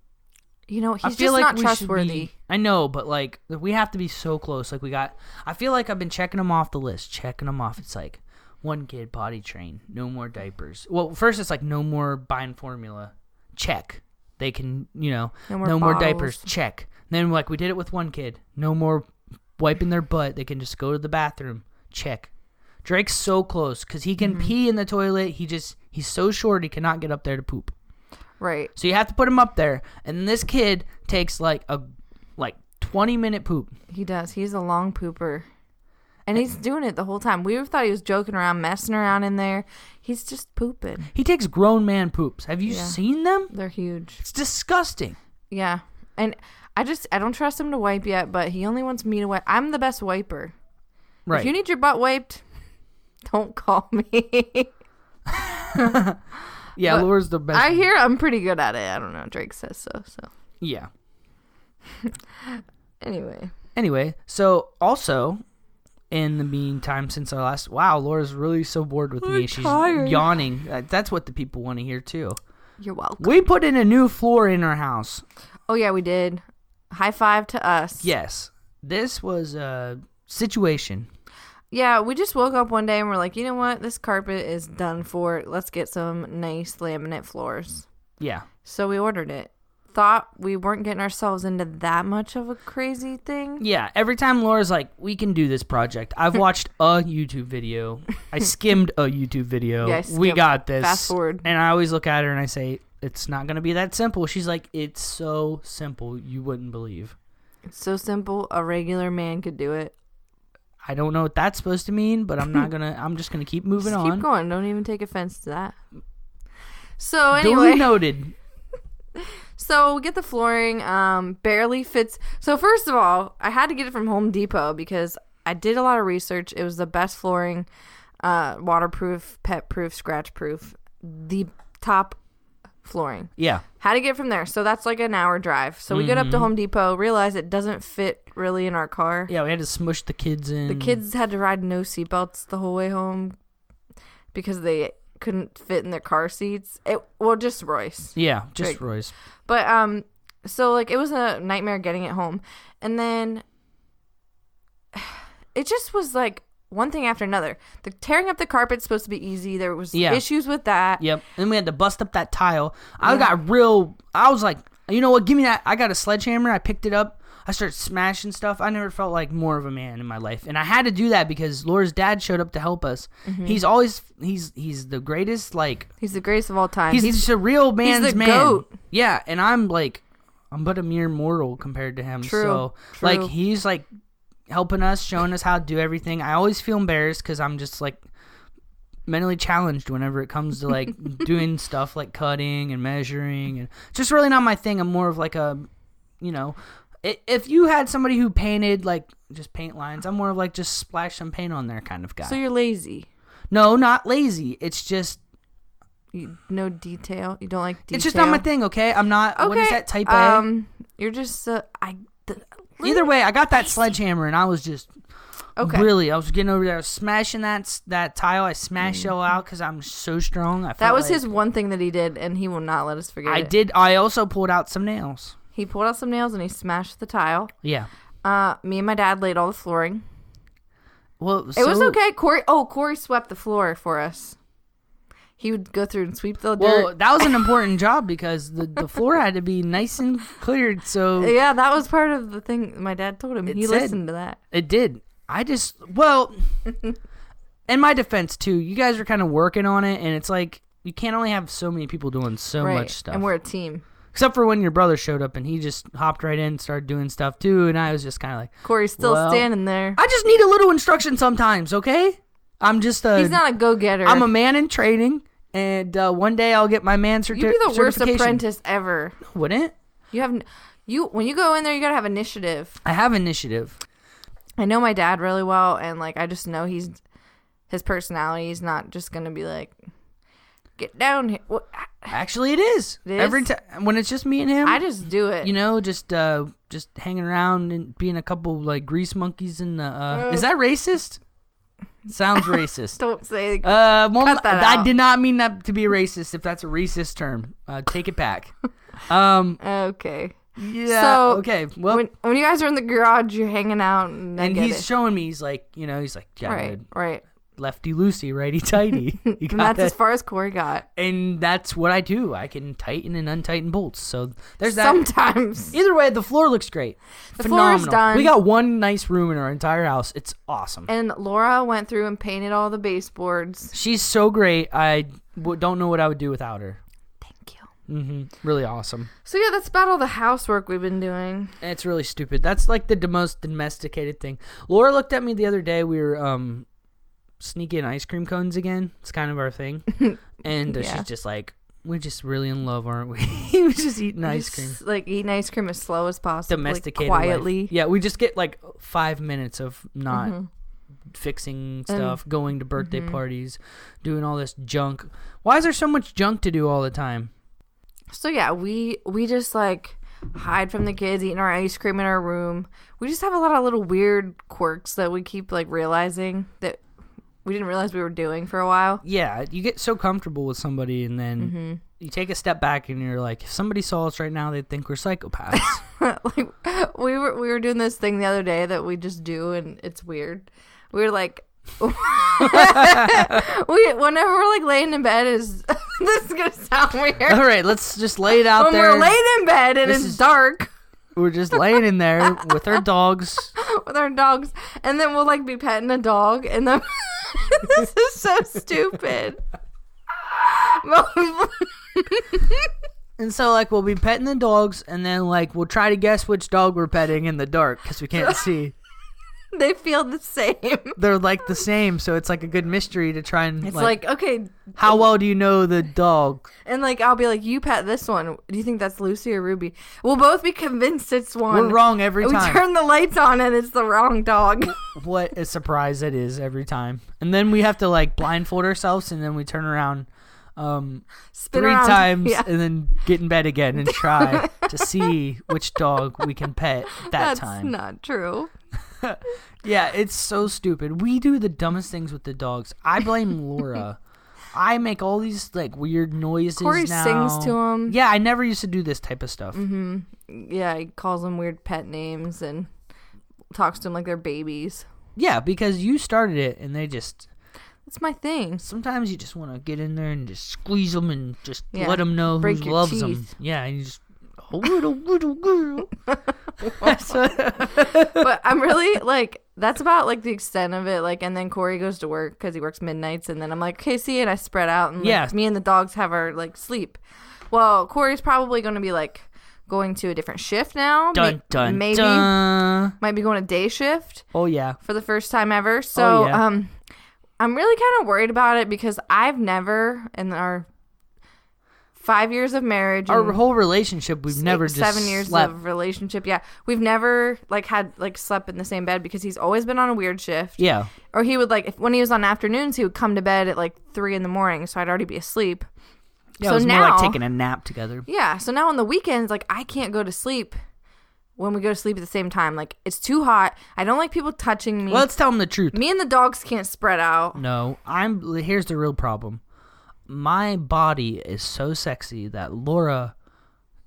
[SPEAKER 3] You know, he's
[SPEAKER 2] I feel
[SPEAKER 3] just
[SPEAKER 2] like
[SPEAKER 3] not trustworthy.
[SPEAKER 2] I know, but like we have to be so close. Like I feel like I've been checking them off the list, checking them off. It's like one kid potty trained, no more diapers. Well, first it's like no more buying formula, check. They can, no more diapers, check. Then like we did it with one kid, no more wiping their butt. They can just go to the bathroom, check. Drake's so close because he can pee in the toilet. He's so short he cannot get up there to poop.
[SPEAKER 3] Right.
[SPEAKER 2] So you have to put him up there, and this kid takes like 20-minute poop.
[SPEAKER 3] He does. He's a long pooper. And he's doing it the whole time. We thought he was joking around, messing around in there. He's just pooping.
[SPEAKER 2] He takes grown man poops. Have you seen them?
[SPEAKER 3] They're huge.
[SPEAKER 2] It's disgusting.
[SPEAKER 3] Yeah. And I don't trust him to wipe yet, but he only wants me to wipe. I'm the best wiper.
[SPEAKER 2] Right.
[SPEAKER 3] If you need your butt wiped, don't call me.
[SPEAKER 2] Yeah, Laura's the best.
[SPEAKER 3] I hear I'm pretty good at it. I don't know. Drake says so.
[SPEAKER 2] Yeah.
[SPEAKER 3] Anyway,
[SPEAKER 2] so also, in the meantime, since our last... Wow, Laura's really so bored with me. She's
[SPEAKER 3] tired.
[SPEAKER 2] yawning. That's what the people want to hear, too.
[SPEAKER 3] You're welcome.
[SPEAKER 2] We put in a new floor in our house.
[SPEAKER 3] Oh, yeah, we did. High five to us.
[SPEAKER 2] Yes. This was a situation.
[SPEAKER 3] Yeah, we just woke up one day and we're like, you know what? This carpet is done for. Let's get some nice laminate floors.
[SPEAKER 2] Yeah.
[SPEAKER 3] So we ordered it. Thought we weren't getting ourselves into that much of a crazy thing.
[SPEAKER 2] Yeah, every time Laura's like, we can do this project. I've watched a YouTube video. I skimmed a YouTube video.
[SPEAKER 3] Yeah,
[SPEAKER 2] we got this.
[SPEAKER 3] Fast forward.
[SPEAKER 2] And I always look at her and I say, it's not going to be that simple. She's like, it's so simple, you wouldn't believe.
[SPEAKER 3] It's so simple, a regular man could do it.
[SPEAKER 2] I don't know what that's supposed to mean, but I'm just gonna keep moving on.
[SPEAKER 3] Keep going. Don't even take offense to that. So anyway.
[SPEAKER 2] Duly noted.
[SPEAKER 3] So we get the flooring, barely fits. So first of all, I had to get it from Home Depot because I did a lot of research. It was the best flooring, waterproof, pet-proof, scratch-proof, the top flooring.
[SPEAKER 2] Yeah.
[SPEAKER 3] Had to get it from there. So that's like an hour drive. So we get up to Home Depot, realize it doesn't fit really in our car.
[SPEAKER 2] Yeah, we had to smush the kids in.
[SPEAKER 3] The kids had to ride no seatbelts the whole way home because they couldn't fit in their car seats. Just Royce.
[SPEAKER 2] Yeah, just
[SPEAKER 3] Like,
[SPEAKER 2] Royce.
[SPEAKER 3] But so like it was a nightmare getting it home, and then it just was like one thing after another. The tearing up the carpet's supposed to be easy. There was issues with that.
[SPEAKER 2] Yep. Then we had to bust up that tile. I was like, you know what? Give me that. I got a sledgehammer. I picked it up. I started smashing stuff. I never felt like more of a man in my life. And I had to do that because Laura's dad showed up to help us. Mm-hmm. He's the greatest, like...
[SPEAKER 3] He's the greatest of all time.
[SPEAKER 2] He's just a real man's
[SPEAKER 3] he's the
[SPEAKER 2] man.
[SPEAKER 3] GOAT.
[SPEAKER 2] Yeah, and I'm but a mere mortal compared to him.
[SPEAKER 3] True.
[SPEAKER 2] Like, he's like helping us, showing us how to do everything. I always feel embarrassed because I'm just like mentally challenged whenever it comes to like doing stuff like cutting and measuring, and it's just really not my thing. I'm more of like a, if you had somebody who painted like just paint lines, I'm more of like just splash some paint on there kind of guy.
[SPEAKER 3] So you're lazy.
[SPEAKER 2] No, not lazy. It's just
[SPEAKER 3] no detail. You don't like detail.
[SPEAKER 2] It's just not my thing. Okay, I'm not.
[SPEAKER 3] Okay.
[SPEAKER 2] What is that, type A?
[SPEAKER 3] You're just
[SPEAKER 2] Either way, I got that sledgehammer and I was just
[SPEAKER 3] okay.
[SPEAKER 2] Really, I was getting over there, I was smashing that tile. I smashed it all out because I'm so strong.
[SPEAKER 3] That was his one thing that he did, and he will not let us forget it.
[SPEAKER 2] I also pulled out some nails.
[SPEAKER 3] He pulled out some nails and he smashed the tile.
[SPEAKER 2] Yeah.
[SPEAKER 3] Me and my dad laid all the flooring.
[SPEAKER 2] Well,
[SPEAKER 3] it was okay. Corey swept the floor for us. He would go through and sweep the dirt.
[SPEAKER 2] Well, that was an important job because the floor had to be nice and cleared. So
[SPEAKER 3] yeah, that was part of the thing my dad told him. He listened to that.
[SPEAKER 2] It did. In my defense too, you guys were kind of working on it, and it's like you can't only have so many people doing so much stuff.
[SPEAKER 3] And we're a team.
[SPEAKER 2] Except for when your brother showed up and he just hopped right in and started doing stuff too, and I was just kind of like,
[SPEAKER 3] Corey's still standing there.
[SPEAKER 2] I just need a little instruction sometimes, okay? I'm just
[SPEAKER 3] he's not a go-getter.
[SPEAKER 2] I'm a man in training, and one day I'll get my man certification.
[SPEAKER 3] You'd be the worst apprentice ever.
[SPEAKER 2] Wouldn't?
[SPEAKER 3] When you go in there, you gotta have initiative.
[SPEAKER 2] I have initiative.
[SPEAKER 3] I know my dad really well, and like I just know his personality is not just gonna be like, get down here.
[SPEAKER 2] Actually, it is.
[SPEAKER 3] It is?
[SPEAKER 2] Every time when it's just me and him,
[SPEAKER 3] I just do it.
[SPEAKER 2] Just hanging around and being a couple like grease monkeys in the. Is that racist? Sounds racist.
[SPEAKER 3] Don't say.
[SPEAKER 2] Well,
[SPEAKER 3] cut that out.
[SPEAKER 2] I did not mean that to be racist. If that's a racist term, take it back.
[SPEAKER 3] Okay.
[SPEAKER 2] Yeah.
[SPEAKER 3] So,
[SPEAKER 2] okay. Well,
[SPEAKER 3] when you guys are in the garage, you're hanging out, and
[SPEAKER 2] he's showing me. He's like, yeah,
[SPEAKER 3] right.
[SPEAKER 2] lefty loosey, righty tighty.
[SPEAKER 3] And that's as far as Corey got.
[SPEAKER 2] And that's what I do. I can tighten and untighten bolts. So there's that.
[SPEAKER 3] Sometimes.
[SPEAKER 2] Either way, the floor looks great.
[SPEAKER 3] The
[SPEAKER 2] Phenomenal.
[SPEAKER 3] floor is done.
[SPEAKER 2] We got one nice room in our entire house. It's awesome.
[SPEAKER 3] And Laura went through and painted all the baseboards.
[SPEAKER 2] She's so great. I don't know what I would do without her.
[SPEAKER 3] Thank you.
[SPEAKER 2] Really awesome.
[SPEAKER 3] So yeah, that's about all the housework we've been doing.
[SPEAKER 2] And it's really stupid. That's like the most domesticated thing. Laura looked at me the other day. We were sneaking ice cream cones again. It's kind of our thing. And she's just like, we're just really in love, aren't we? We're just eating ice cream.
[SPEAKER 3] Like eating ice cream as slow as possible.
[SPEAKER 2] Domesticated
[SPEAKER 3] quietly.
[SPEAKER 2] Life. Yeah, we just get like 5 minutes of not fixing stuff, going to birthday parties, doing all this junk. Why is there so much junk to do all the time?
[SPEAKER 3] So yeah, we just like hide from the kids, eating our ice cream in our room. We just have a lot of little weird quirks that we keep like realizing that we didn't realize we were doing for a while.
[SPEAKER 2] Yeah, you get so comfortable with somebody, and then you take a step back, and you're like, if somebody saw us right now, they'd think we're psychopaths.
[SPEAKER 3] Like we were doing this thing the other day that we just do, and it's weird. We were like, whenever we're like laying in bed, is this is gonna sound weird.
[SPEAKER 2] All right, let's just lay it out
[SPEAKER 3] when
[SPEAKER 2] there.
[SPEAKER 3] We're laying in bed and it's dark.
[SPEAKER 2] We're just laying in there with our dogs.
[SPEAKER 3] With our dogs, and then we'll like be petting a dog, and then this is so stupid.
[SPEAKER 2] And so like we'll be petting the dogs, and then like we'll try to guess which dog we're petting in the dark because we can't see.
[SPEAKER 3] They feel the same.
[SPEAKER 2] They're like the same, so it's like a good mystery to try and.
[SPEAKER 3] It's like okay,
[SPEAKER 2] how well do you know the dog?
[SPEAKER 3] And like I'll be like, you pet this one. Do you think that's Lucy or Ruby? We'll both be convinced it's one.
[SPEAKER 2] We're wrong every time.
[SPEAKER 3] We turn the lights on and it's the wrong dog.
[SPEAKER 2] What a surprise it is every time. And then we have to like blindfold ourselves, and then we turn around
[SPEAKER 3] Spin
[SPEAKER 2] 3
[SPEAKER 3] around.
[SPEAKER 2] times,
[SPEAKER 3] Yeah.
[SPEAKER 2] and then get in bed again and try to see which dog we can pet
[SPEAKER 3] That's
[SPEAKER 2] time.
[SPEAKER 3] not true.
[SPEAKER 2] Yeah, it's so stupid. We do the dumbest things with the dogs. I blame Laura. I make all these like weird noises
[SPEAKER 3] Corey
[SPEAKER 2] now.
[SPEAKER 3] sings to him.
[SPEAKER 2] Yeah, I never used to do this type of stuff.
[SPEAKER 3] Yeah, he calls them weird pet names and talks to them like they're babies.
[SPEAKER 2] Yeah, because you started it, and they just...
[SPEAKER 3] That's my thing.
[SPEAKER 2] Sometimes you just want to get in there and just squeeze them and just
[SPEAKER 3] Yeah,
[SPEAKER 2] let them know who
[SPEAKER 3] break your
[SPEAKER 2] loves
[SPEAKER 3] teeth.
[SPEAKER 2] them. Yeah, and you just... Oh, little girl.
[SPEAKER 3] But I'm really like, that's about like the extent of it. Like, and then Corey goes to work because he works midnights, and then I'm like, okay, see, and I spread out, and like, me and the dogs have our like sleep. Well, Corey's probably going to be like going to a different shift now. Maybe might be going to day shift.
[SPEAKER 2] Oh yeah,
[SPEAKER 3] for the first time ever. So I'm really kind of worried about it because I've never in our 5 years of marriage,
[SPEAKER 2] our whole relationship, we've never just
[SPEAKER 3] 7 years
[SPEAKER 2] slept.
[SPEAKER 3] of relationship. Yeah, we've never like had like slept in the same bed because he's always been on a weird shift.
[SPEAKER 2] Yeah,
[SPEAKER 3] or he would like when he was on afternoons, he would come to bed at like 3 a.m, so I'd already be asleep.
[SPEAKER 2] Yeah,
[SPEAKER 3] so
[SPEAKER 2] it was
[SPEAKER 3] now,
[SPEAKER 2] more like taking a nap together.
[SPEAKER 3] Yeah, so now on the weekends, like I can't go to sleep when we go to sleep at the same time. Like it's too hot. I don't like people touching me.
[SPEAKER 2] Well, let's tell them the truth.
[SPEAKER 3] Me and the dogs can't spread out.
[SPEAKER 2] No, here's the real problem. My body is so sexy that Laura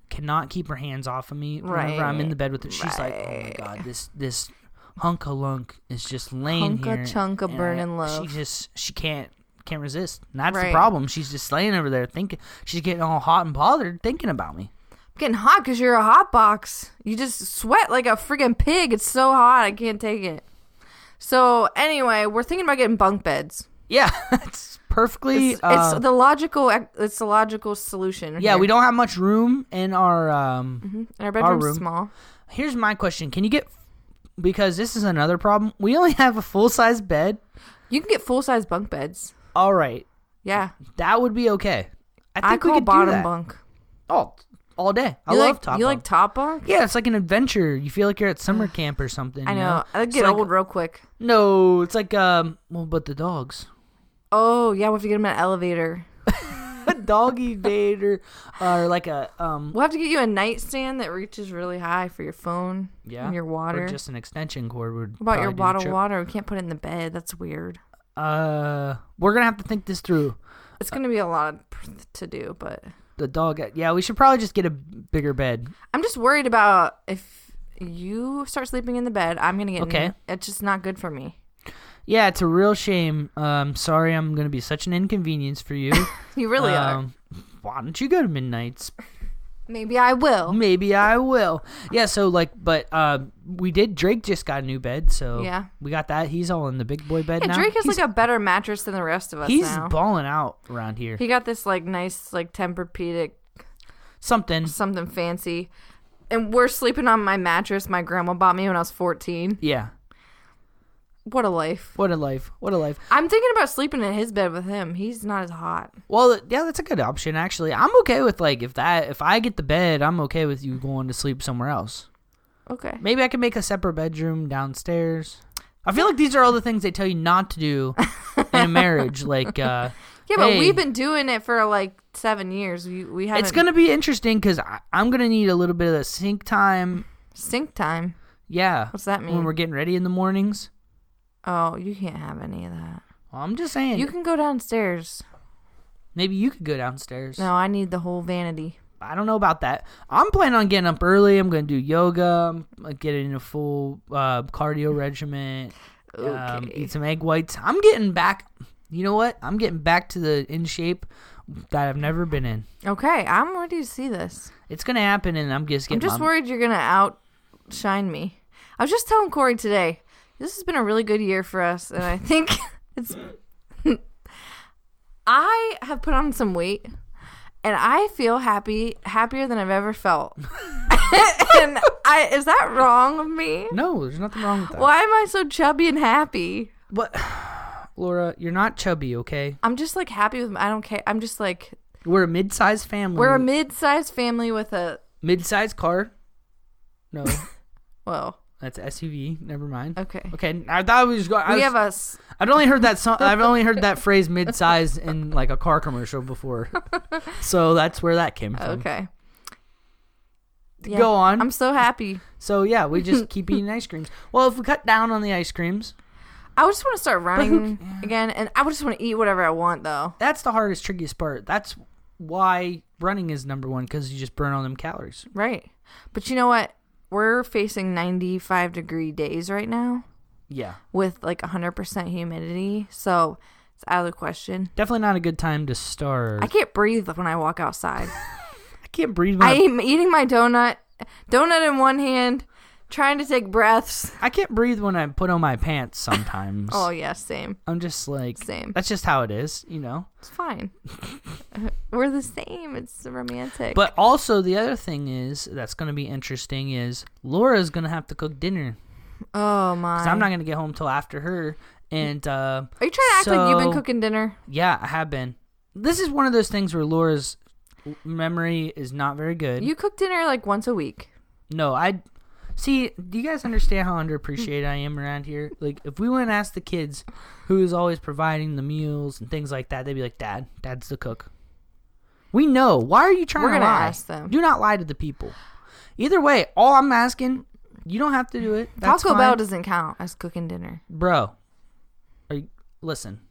[SPEAKER 2] cannot keep her hands off of me whenever I'm in the bed with her. She's like, oh my god, this hunk of lunk is just laying here.
[SPEAKER 3] Hunka chunk of burning love.
[SPEAKER 2] She can't resist. And that's the problem. She's just laying over there thinking. She's getting all hot and bothered thinking about me.
[SPEAKER 3] I'm getting hot because you're a hot box. You just sweat like a freaking pig. It's so hot. I can't take it. So anyway, we're thinking about getting bunk beds.
[SPEAKER 2] Yeah, it's perfectly.
[SPEAKER 3] It's the logical solution.
[SPEAKER 2] Yeah,
[SPEAKER 3] here.
[SPEAKER 2] we don't have much room in our
[SPEAKER 3] And our bedroom's
[SPEAKER 2] room.
[SPEAKER 3] small.
[SPEAKER 2] Here's my question: can you get? Because this is another problem. We only have a full size bed.
[SPEAKER 3] You can get full size bunk beds.
[SPEAKER 2] All right.
[SPEAKER 3] Yeah,
[SPEAKER 2] that would be okay.
[SPEAKER 3] I
[SPEAKER 2] think we
[SPEAKER 3] call
[SPEAKER 2] could
[SPEAKER 3] bottom
[SPEAKER 2] do that.
[SPEAKER 3] bunk.
[SPEAKER 2] Oh, all day. I love top bunk.
[SPEAKER 3] You like top bunk?
[SPEAKER 2] Yeah, it's like an adventure. You feel like you're at summer camp or something.
[SPEAKER 3] I
[SPEAKER 2] you
[SPEAKER 3] know. I'd get
[SPEAKER 2] like,
[SPEAKER 3] old real quick.
[SPEAKER 2] No, it's like but the dogs.
[SPEAKER 3] Oh yeah, we have to get them an elevator.
[SPEAKER 2] A doggy vader, or like a
[SPEAKER 3] We'll have to get you a nightstand that reaches really high for your phone.
[SPEAKER 2] Yeah,
[SPEAKER 3] and your water.
[SPEAKER 2] Or just an extension cord would.
[SPEAKER 3] What about your bottled water? We can't put it in the bed. That's weird.
[SPEAKER 2] We're gonna have to think this through.
[SPEAKER 3] It's gonna be a lot to do, but
[SPEAKER 2] the dog. Yeah, we should probably just get a bigger bed.
[SPEAKER 3] I'm just worried about if you start sleeping in the bed, I'm going to get
[SPEAKER 2] Okay.
[SPEAKER 3] It's just not good for me.
[SPEAKER 2] Yeah, it's a real shame. Sorry, I'm going to be such an inconvenience for you.
[SPEAKER 3] You really are.
[SPEAKER 2] Why don't you go to Midnights?
[SPEAKER 3] Maybe I will.
[SPEAKER 2] Maybe I will. Yeah, so we did. Drake just got a new bed, so
[SPEAKER 3] Yeah.
[SPEAKER 2] we got that. He's all in the big boy bed now.
[SPEAKER 3] Drake has like a better mattress than the rest of us
[SPEAKER 2] He's
[SPEAKER 3] now.
[SPEAKER 2] balling out around here.
[SPEAKER 3] He got this like nice like Tempur-Pedic
[SPEAKER 2] Something.
[SPEAKER 3] fancy. And we're sleeping on my mattress my grandma bought me when I was 14.
[SPEAKER 2] Yeah.
[SPEAKER 3] What a life.
[SPEAKER 2] What a life. What a life.
[SPEAKER 3] I'm thinking about sleeping in his bed with him. He's not as hot.
[SPEAKER 2] Well, yeah, that's a good option, actually. I'm okay with, like, if I get the bed, I'm okay with you going to sleep somewhere else.
[SPEAKER 3] Okay.
[SPEAKER 2] Maybe I can make a separate bedroom downstairs. I feel like these are all the things they tell you not to do in a marriage. Like,
[SPEAKER 3] yeah, but
[SPEAKER 2] hey,
[SPEAKER 3] we've been doing it for like 7 years. We haven't.
[SPEAKER 2] It's going to be interesting because I'm going to need a little bit of sync time.
[SPEAKER 3] Sync time?
[SPEAKER 2] Yeah.
[SPEAKER 3] What's that mean?
[SPEAKER 2] When we're getting ready in the mornings.
[SPEAKER 3] Oh, you can't have any of that.
[SPEAKER 2] Well, I'm just saying.
[SPEAKER 3] You can go downstairs.
[SPEAKER 2] Maybe you could go downstairs.
[SPEAKER 3] No, I need the whole vanity.
[SPEAKER 2] I don't know about that. I'm planning on getting up early. I'm going to do yoga. I'm getting a full cardio regimen.
[SPEAKER 3] Okay.
[SPEAKER 2] Eat some egg whites. I'm getting back. You know what? I'm getting back to the in shape that I've never been in.
[SPEAKER 3] Okay, I'm ready to see this.
[SPEAKER 2] It's going to happen, and I'm just getting.
[SPEAKER 3] I'm just worried you're going to outshine me. I was just telling Corey today, this has been a really good year for us, and I think it's... I have put on some weight, and I feel happier than I've ever felt. And is that wrong of me?
[SPEAKER 2] No, there's nothing wrong with that.
[SPEAKER 3] Why am I so chubby and happy?
[SPEAKER 2] But, Laura, you're not chubby, okay?
[SPEAKER 3] I'm just like happy with I don't care. I'm just like...
[SPEAKER 2] We're a mid-sized family.
[SPEAKER 3] We're a mid-sized family with a...
[SPEAKER 2] Mid-sized car? No.
[SPEAKER 3] Well...
[SPEAKER 2] That's SUV. Never mind.
[SPEAKER 3] Okay.
[SPEAKER 2] Okay. I thought we was going. I've only heard that song. I've only heard that phrase "mid-size" in like a car commercial before, so that's where that came from.
[SPEAKER 3] Okay. Yeah,
[SPEAKER 2] Go on.
[SPEAKER 3] I'm so happy.
[SPEAKER 2] So yeah, we just keep eating ice creams. Well, if we cut down on the ice creams,
[SPEAKER 3] I just want to start running again, and I just want to eat whatever I want, though.
[SPEAKER 2] that's the hardest, trickiest part. That's why running is number one, because you just burn all them calories.
[SPEAKER 3] Right. But you know what? We're facing 95-degree days right now
[SPEAKER 2] Yeah.
[SPEAKER 3] with like 100% humidity, so it's out of the question.
[SPEAKER 2] Definitely not a good time to start.
[SPEAKER 3] I can't breathe when I walk outside.
[SPEAKER 2] I can't breathe. When
[SPEAKER 3] I'm eating my donut in one hand, trying to take breaths.
[SPEAKER 2] I can't breathe when I put on my pants sometimes.
[SPEAKER 3] Oh, yeah, same.
[SPEAKER 2] I'm just like,
[SPEAKER 3] Same.
[SPEAKER 2] That's just how it is, you know?
[SPEAKER 3] It's fine. We're the same. It's romantic.
[SPEAKER 2] But also the other thing that's going to be interesting is Laura's going to have to cook dinner.
[SPEAKER 3] Oh, my.
[SPEAKER 2] Because I'm not going to get home till after her. And
[SPEAKER 3] are you trying to act like you've been cooking dinner?
[SPEAKER 2] Yeah, I have been. This is one of those things where Laura's memory is not very good.
[SPEAKER 3] You cook dinner like once a week.
[SPEAKER 2] No, see, do you guys understand how underappreciated I am around here? Like, if we went and asked the kids who is always providing the meals and things like that, they'd be like, Dad's the cook. We know. Why are you trying to lie?
[SPEAKER 3] We're going to ask them.
[SPEAKER 2] Do not lie to the people. Either way, all I'm asking, you don't have to do it. That's
[SPEAKER 3] Taco
[SPEAKER 2] fine.
[SPEAKER 3] Bell doesn't count as cooking dinner.
[SPEAKER 2] Bro, listen,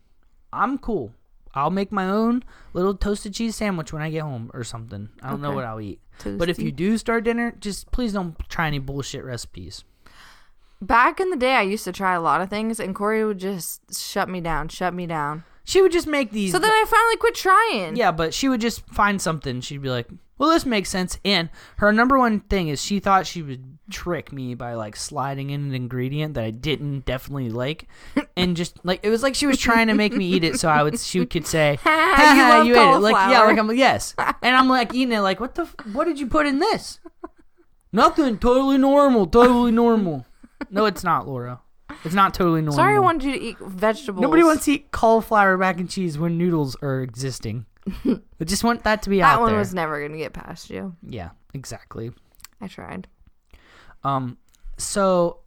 [SPEAKER 2] I'm cool. I'll make my own little toasted cheese sandwich when I get home or something. I don't know what I'll eat. But if you do start dinner, just please don't try any bullshit recipes.
[SPEAKER 3] Back in the day, I used to try a lot of things, and Corey would just shut me down.
[SPEAKER 2] She would just make these.
[SPEAKER 3] So then I finally quit trying.
[SPEAKER 2] Yeah, but she would just find something. She'd be like, well, this makes sense. And her number one thing is she thought she would trick me by like sliding in an ingredient that I didn't definitely like. And just like, it was like she was trying to make me eat it. So she could say,
[SPEAKER 3] you love
[SPEAKER 2] you ate it. Like, yeah,
[SPEAKER 3] cauliflower.
[SPEAKER 2] like I'm like, yes. And I'm like eating it like, what did you put in this? Nothing. Totally normal. No, it's not, Laura. It's not totally normal.
[SPEAKER 3] Sorry I wanted you to eat vegetables.
[SPEAKER 2] Nobody wants to eat cauliflower mac and cheese when noodles are existing. I just want that to be out
[SPEAKER 3] there. That one
[SPEAKER 2] there.
[SPEAKER 3] was never going to get past you.
[SPEAKER 2] Yeah, exactly.
[SPEAKER 3] I tried.
[SPEAKER 2] So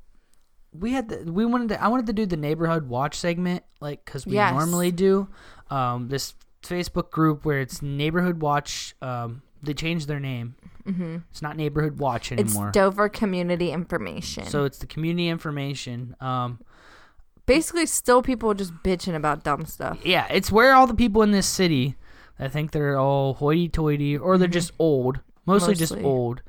[SPEAKER 2] I wanted to do the neighborhood watch segment, like, because we normally do. This Facebook group where it's neighborhood watch. They changed their name. Mm-hmm. It's not neighborhood watch anymore.
[SPEAKER 3] It's Dover Community Information.
[SPEAKER 2] So it's the community information.
[SPEAKER 3] Basically, still people just bitching about dumb stuff.
[SPEAKER 2] Yeah, it's where all the people in this city I think they're all hoity-toity, or they're just old. Mostly just old.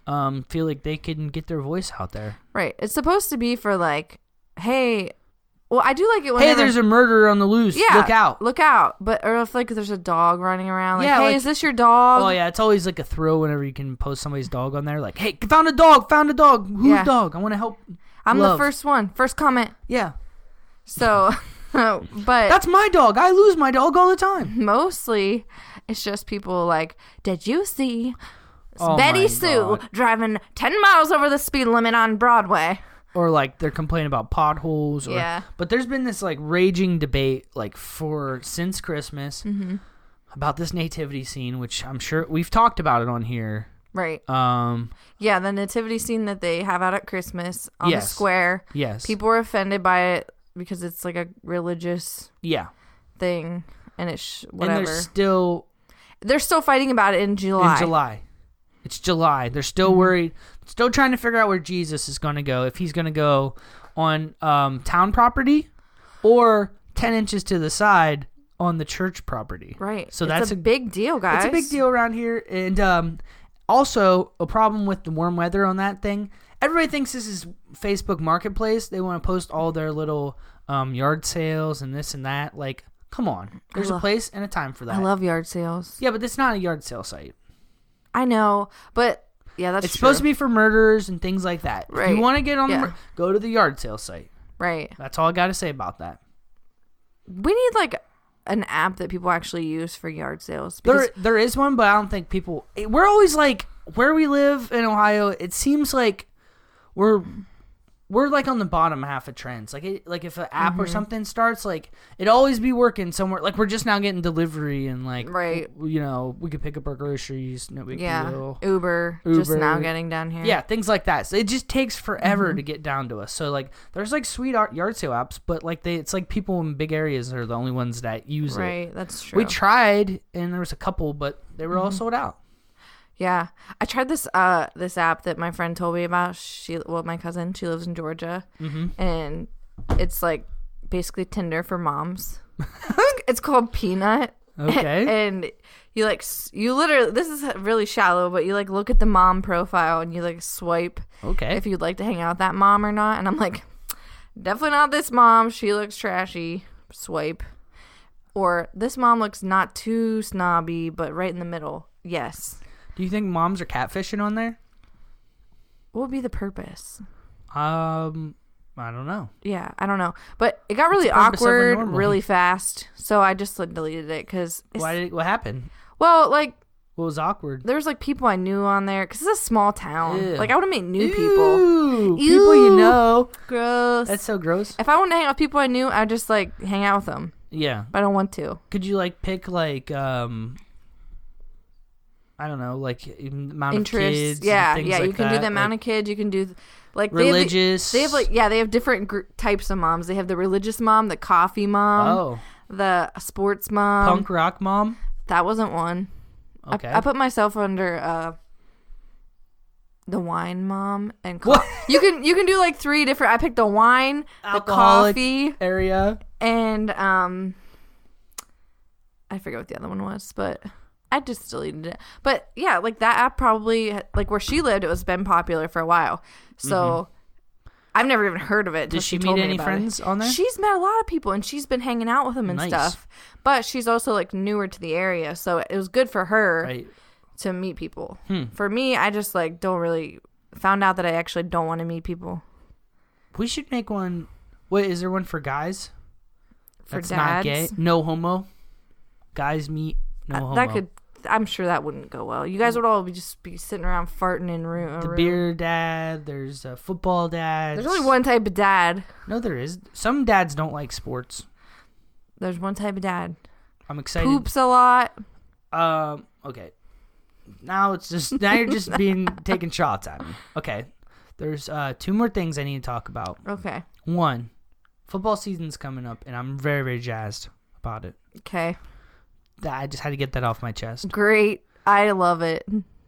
[SPEAKER 2] Feel like they can get their voice out there.
[SPEAKER 3] Right. It's supposed to be for like, hey, well, I do like it when
[SPEAKER 2] hey, there's a murderer on the loose.
[SPEAKER 3] Yeah,
[SPEAKER 2] look out.
[SPEAKER 3] But or if like there's a dog running around, like,
[SPEAKER 2] yeah,
[SPEAKER 3] hey,
[SPEAKER 2] like,
[SPEAKER 3] is this your dog?
[SPEAKER 2] Oh yeah, it's always like a thrill whenever you can post somebody's dog on there. Like, hey, found a dog. Whose dog? I want to help.
[SPEAKER 3] I'm the first comment.
[SPEAKER 2] Yeah.
[SPEAKER 3] So, but
[SPEAKER 2] that's my dog. I lose my dog all the time.
[SPEAKER 3] Mostly, it's just people like, did you see
[SPEAKER 2] Oh
[SPEAKER 3] Betty Sue driving 10 miles over the speed limit on Broadway?
[SPEAKER 2] Or like they're complaining about potholes. Or,
[SPEAKER 3] yeah.
[SPEAKER 2] But there's been this like raging debate like since Christmas about this nativity scene, which I'm sure we've talked about it on here.
[SPEAKER 3] Right. Yeah, the nativity scene that they have out at Christmas on the square.
[SPEAKER 2] Yes.
[SPEAKER 3] People are offended by it because it's like a religious thing, and it's whatever.
[SPEAKER 2] And
[SPEAKER 3] they're still fighting about it in July.
[SPEAKER 2] It's July. They're still worried, still trying to figure out where Jesus is going to go. If he's going to go on town property or 10 inches to the side on the church property.
[SPEAKER 3] Right.
[SPEAKER 2] So
[SPEAKER 3] that's a big deal, guys.
[SPEAKER 2] It's a big deal around here. And also, a problem with the warm weather on that thing. Everybody thinks this is Facebook Marketplace. They want to post all their little yard sales and this and that. Like, come on. There's a place and a time for that.
[SPEAKER 3] I love yard sales.
[SPEAKER 2] Yeah, but it's not a yard sale site.
[SPEAKER 3] I know, but yeah, that's
[SPEAKER 2] It's supposed to be for murderers and things like that.
[SPEAKER 3] Right.
[SPEAKER 2] If you want to get on go to the yard sale site.
[SPEAKER 3] Right.
[SPEAKER 2] That's all I got to say about that.
[SPEAKER 3] We need like an app that people actually use for yard sales.
[SPEAKER 2] There is one, but I don't think people... We're always like, where we live in Ohio, it seems like we're like on the bottom half of trends. Like if an app or something starts, like it always be working somewhere. Like we're just now getting delivery and like, you know, we could pick up our groceries. No big deal.
[SPEAKER 3] Uber just now getting down here.
[SPEAKER 2] Yeah, things like that. So it just takes forever to get down to us. So like there's like sweet yard sale apps, but like it's like people in big areas are the only ones that use it.
[SPEAKER 3] Right, that's true.
[SPEAKER 2] We tried and there was a couple, but they were all sold out.
[SPEAKER 3] Yeah, I tried this app that my friend told me about. My cousin, she lives in Georgia, and it's like basically Tinder for moms. It's called Peanut.
[SPEAKER 2] Okay.
[SPEAKER 3] And you literally, this is really shallow, but you like look at the mom profile and you like swipe.
[SPEAKER 2] Okay.
[SPEAKER 3] If you'd like to hang out with that mom or not, and I'm like, definitely not this mom. She looks trashy. Swipe. Or this mom looks not too snobby, but right in the middle. Yes.
[SPEAKER 2] Do you think moms are catfishing on there?
[SPEAKER 3] What would be the purpose?
[SPEAKER 2] I don't know.
[SPEAKER 3] Yeah, I don't know. But it got really awkward really fast, so I just deleted it because...
[SPEAKER 2] What happened?
[SPEAKER 3] Well, like...
[SPEAKER 2] What was awkward?
[SPEAKER 3] There was like people I knew on there because it's a small town.
[SPEAKER 2] Ew.
[SPEAKER 3] Like I want to meet new people.
[SPEAKER 2] People you know.
[SPEAKER 3] Gross.
[SPEAKER 2] That's so gross.
[SPEAKER 3] If I wanted to hang out with people I knew, I'd just like hang out with them.
[SPEAKER 2] Yeah.
[SPEAKER 3] But I don't want to.
[SPEAKER 2] Could you like pick like... I don't know, like amount
[SPEAKER 3] interests.
[SPEAKER 2] of kids.
[SPEAKER 3] Yeah,
[SPEAKER 2] and things
[SPEAKER 3] yeah.
[SPEAKER 2] like
[SPEAKER 3] you can
[SPEAKER 2] that.
[SPEAKER 3] do the amount of kids. You can do like
[SPEAKER 2] religious.
[SPEAKER 3] They have different types of moms. They have the religious mom, the coffee mom, the sports mom,
[SPEAKER 2] punk rock mom.
[SPEAKER 3] That wasn't one.
[SPEAKER 2] Okay,
[SPEAKER 3] I put myself under the wine mom and you can do like 3 different. I picked the wine,
[SPEAKER 2] alcoholic
[SPEAKER 3] the coffee
[SPEAKER 2] area,
[SPEAKER 3] and I forget what the other one was, but. I just deleted it. But yeah, like that app probably, like where she lived, it was been popular for a while. So I've never even heard of it.
[SPEAKER 2] Did she meet any friends on there?
[SPEAKER 3] She's met a lot of people and she's been hanging out with them and stuff. But she's also like newer to the area. So it was good for her to meet people. For me, I just like don't really found out that I actually don't want to meet people. We
[SPEAKER 2] should make one. Wait, is there one for guys?
[SPEAKER 3] For
[SPEAKER 2] That's
[SPEAKER 3] dads?
[SPEAKER 2] Not gay? No homo? Guys meet. No homo.
[SPEAKER 3] I'm sure that wouldn't go well. You guys would all just be sitting around farting in room.
[SPEAKER 2] The beer dad. There's a football dad.
[SPEAKER 3] There's only one type of dad.
[SPEAKER 2] No, there is. Some dads don't like sports.
[SPEAKER 3] There's one type of dad.
[SPEAKER 2] I'm excited.
[SPEAKER 3] Poops a lot.
[SPEAKER 2] Okay. Now you're just taking shots at me. Okay. There's 2 more things I need to talk about.
[SPEAKER 3] Okay.
[SPEAKER 2] 1, football season's coming up, and I'm very, very jazzed about it.
[SPEAKER 3] Okay.
[SPEAKER 2] I just had to get that off my chest.
[SPEAKER 3] Great. I love it.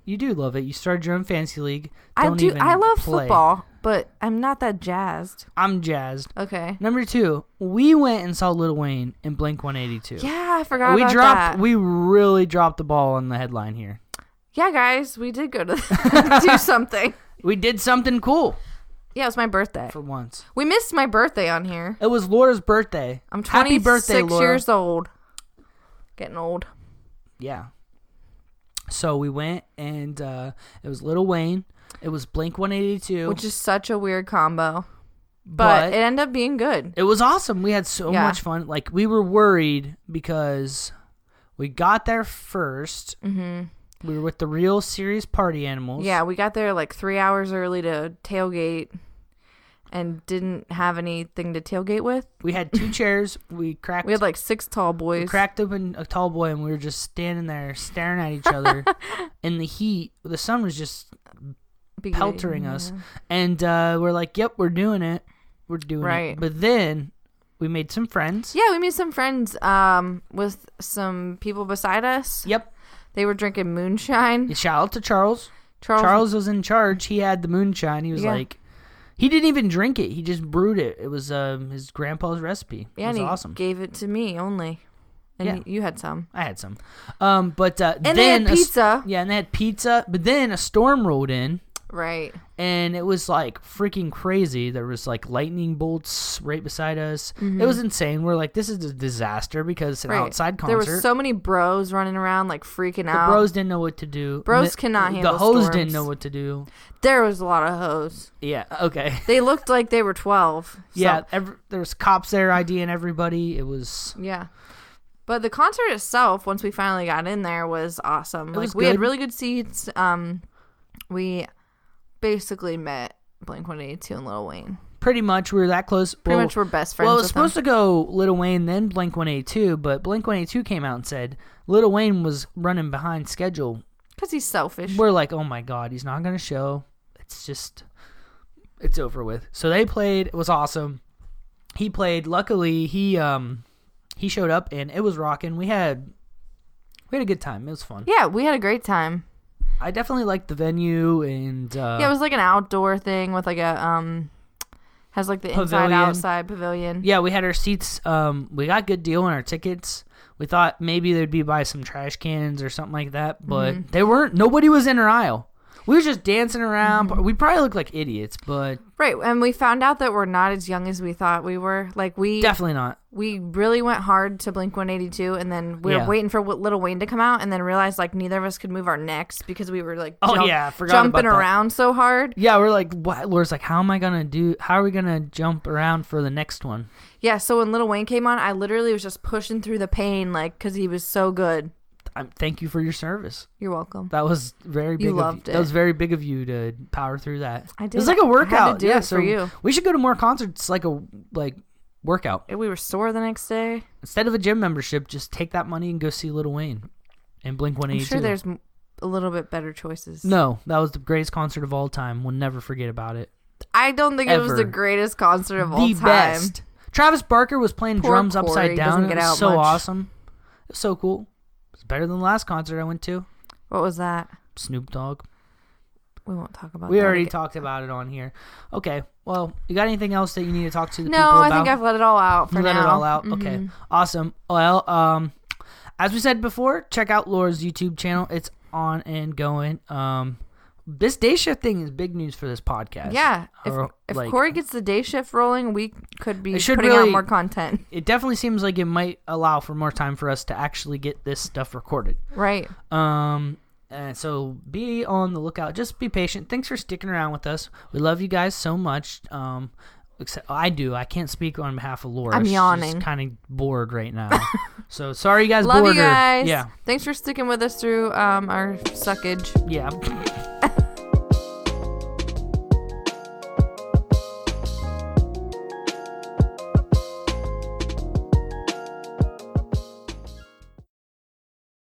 [SPEAKER 2] You do love it. You started your own fantasy league.
[SPEAKER 3] I love football. but I'm not that jazzed.
[SPEAKER 2] I'm jazzed.
[SPEAKER 3] Okay.
[SPEAKER 2] Number 2, we went and saw Lil Wayne in Blink-182.
[SPEAKER 3] Yeah, I forgot about that.
[SPEAKER 2] We really dropped the ball on the headline here.
[SPEAKER 3] Yeah, guys, we did go to do something.
[SPEAKER 2] We did something cool.
[SPEAKER 3] Yeah, it was my birthday.
[SPEAKER 2] For once.
[SPEAKER 3] We missed my birthday on here.
[SPEAKER 2] It was Laura's birthday.
[SPEAKER 3] I'm 26
[SPEAKER 2] Happy birthday, Laura.
[SPEAKER 3] years old. Getting old.
[SPEAKER 2] Yeah. So we went and it was Lil Wayne. It was Blink-182.
[SPEAKER 3] Which is such a weird combo. But it ended up being good.
[SPEAKER 2] It was awesome. We had so much fun. Like, we were worried because we got there first. Mm-hmm. We were with the real serious party animals.
[SPEAKER 3] Yeah, we got there like 3 hours early to tailgate and didn't have anything to tailgate with.
[SPEAKER 2] We had 2 chairs. We
[SPEAKER 3] had like 6 tall boys.
[SPEAKER 2] We cracked open a tall boy and we were just standing there staring at each other in the heat. The sun was just peltering us. And we're like, yep, we're doing it. We're doing it. But then we made some friends.
[SPEAKER 3] Yeah, we made some friends with some people beside us.
[SPEAKER 2] Yep.
[SPEAKER 3] They were drinking moonshine.
[SPEAKER 2] Shout out to Charles. Charles was in charge. He had the moonshine. He was like, he didn't even drink it. He just brewed it. It was his grandpa's recipe.
[SPEAKER 3] Yeah,
[SPEAKER 2] it was
[SPEAKER 3] and he
[SPEAKER 2] awesome.
[SPEAKER 3] Gave it to me only. And you had some.
[SPEAKER 2] I had some. And then
[SPEAKER 3] they had pizza.
[SPEAKER 2] And they had pizza. But then a storm rolled in.
[SPEAKER 3] Right.
[SPEAKER 2] And it was like freaking crazy. There was like lightning bolts right beside us. Mm-hmm. It was insane. We're like, this is a disaster because it's an outside concert.
[SPEAKER 3] There were so many bros running around like freaking out.
[SPEAKER 2] The bros didn't know what to do.
[SPEAKER 3] Bros cannot handle
[SPEAKER 2] the hoes
[SPEAKER 3] storms.
[SPEAKER 2] didn't know what to do.
[SPEAKER 3] There was a lot of hoes.
[SPEAKER 2] Yeah, okay.
[SPEAKER 3] They looked like they were 12. So.
[SPEAKER 2] Yeah, there was cops there IDing everybody. It was...
[SPEAKER 3] Yeah. But the concert itself, once we finally got in there, was awesome.
[SPEAKER 2] It was
[SPEAKER 3] we had really good seats. We basically met Blink-182 and Lil Wayne.
[SPEAKER 2] Pretty much, we were that close.
[SPEAKER 3] Pretty much, we're best friends.
[SPEAKER 2] Well, it was supposed to go Lil Wayne, then Blink-182, but Blink-182 came out and said Lil Wayne was running behind schedule.
[SPEAKER 3] Because he's selfish.
[SPEAKER 2] We're like, oh my god, he's not going to show. It's over with. So they played. It was awesome. He played. Luckily, he showed up and it was rocking. We had a good time. It was fun.
[SPEAKER 3] Yeah, we had a great time.
[SPEAKER 2] I definitely liked the venue and
[SPEAKER 3] yeah, it was like an outdoor thing with like a has like the inside outside pavilion.
[SPEAKER 2] Yeah, we had our seats. We got a good deal on our tickets. We thought maybe they'd be by some trash cans or something like that, but they weren't. Nobody was in our aisle. We were just dancing around. We probably looked like idiots, but...
[SPEAKER 3] Right, and we found out that we're not as young as we thought we were. Like, we...
[SPEAKER 2] Definitely not.
[SPEAKER 3] We really went hard to Blink-182, and then we were waiting for Lil Wayne to come out, and then realized, like, neither of us could move our necks because we were, like, jumping around so hard.
[SPEAKER 2] Yeah, we're like, what? Laura's like, how are we going to jump around for the next one?
[SPEAKER 3] Yeah, so when Lil Wayne came on, I literally was just pushing through the pain, like, because he was so good.
[SPEAKER 2] Thank you for your service.
[SPEAKER 3] You're welcome.
[SPEAKER 2] That was very big.
[SPEAKER 3] You loved it.
[SPEAKER 2] That was very big of you to power through that.
[SPEAKER 3] I did.
[SPEAKER 2] It was like a workout.
[SPEAKER 3] I had to do it for you.
[SPEAKER 2] We should go to more concerts like a workout.
[SPEAKER 3] We were sore the next day.
[SPEAKER 2] Instead of a gym membership, just take that money and go see Lil Wayne and Blink-182.
[SPEAKER 3] I'm sure there's a little bit better choices.
[SPEAKER 2] No, that was the greatest concert of all time. We'll never forget about it.
[SPEAKER 3] I don't think it was the greatest concert of all time. The
[SPEAKER 2] best. Travis Barker was playing drums
[SPEAKER 3] Corey
[SPEAKER 2] upside down.
[SPEAKER 3] It
[SPEAKER 2] was
[SPEAKER 3] out
[SPEAKER 2] so
[SPEAKER 3] much.
[SPEAKER 2] awesome. It was so cool. It's better than the last concert I went to.
[SPEAKER 3] What was that?
[SPEAKER 2] Snoop Dogg.
[SPEAKER 3] We won't talk about that.
[SPEAKER 2] We already talked about it on here. Okay. Well, you got anything else that you need to talk to the people
[SPEAKER 3] about?
[SPEAKER 2] about?
[SPEAKER 3] No, I think I've let it all out for now.
[SPEAKER 2] Let it all out?
[SPEAKER 3] Mm-hmm.
[SPEAKER 2] Okay. Awesome. Well, as we said before, check out Laura's YouTube channel. It's on and going. This day shift thing is big news for this podcast.
[SPEAKER 3] Yeah. If Corey gets the day shift rolling, we could be putting out more content.
[SPEAKER 2] It definitely seems like it might allow for more time for us to actually get this stuff recorded.
[SPEAKER 3] Right.
[SPEAKER 2] And so be on the lookout. Just be patient. Thanks for sticking around with us. We love you guys so much. Except I do. I can't speak on behalf of Laura.
[SPEAKER 3] I'm yawning.
[SPEAKER 2] She's kind of bored right now. So sorry you guys
[SPEAKER 3] love
[SPEAKER 2] bored
[SPEAKER 3] you guys.
[SPEAKER 2] her. Yeah.
[SPEAKER 3] Thanks for sticking with us through our suckage.
[SPEAKER 2] Yeah.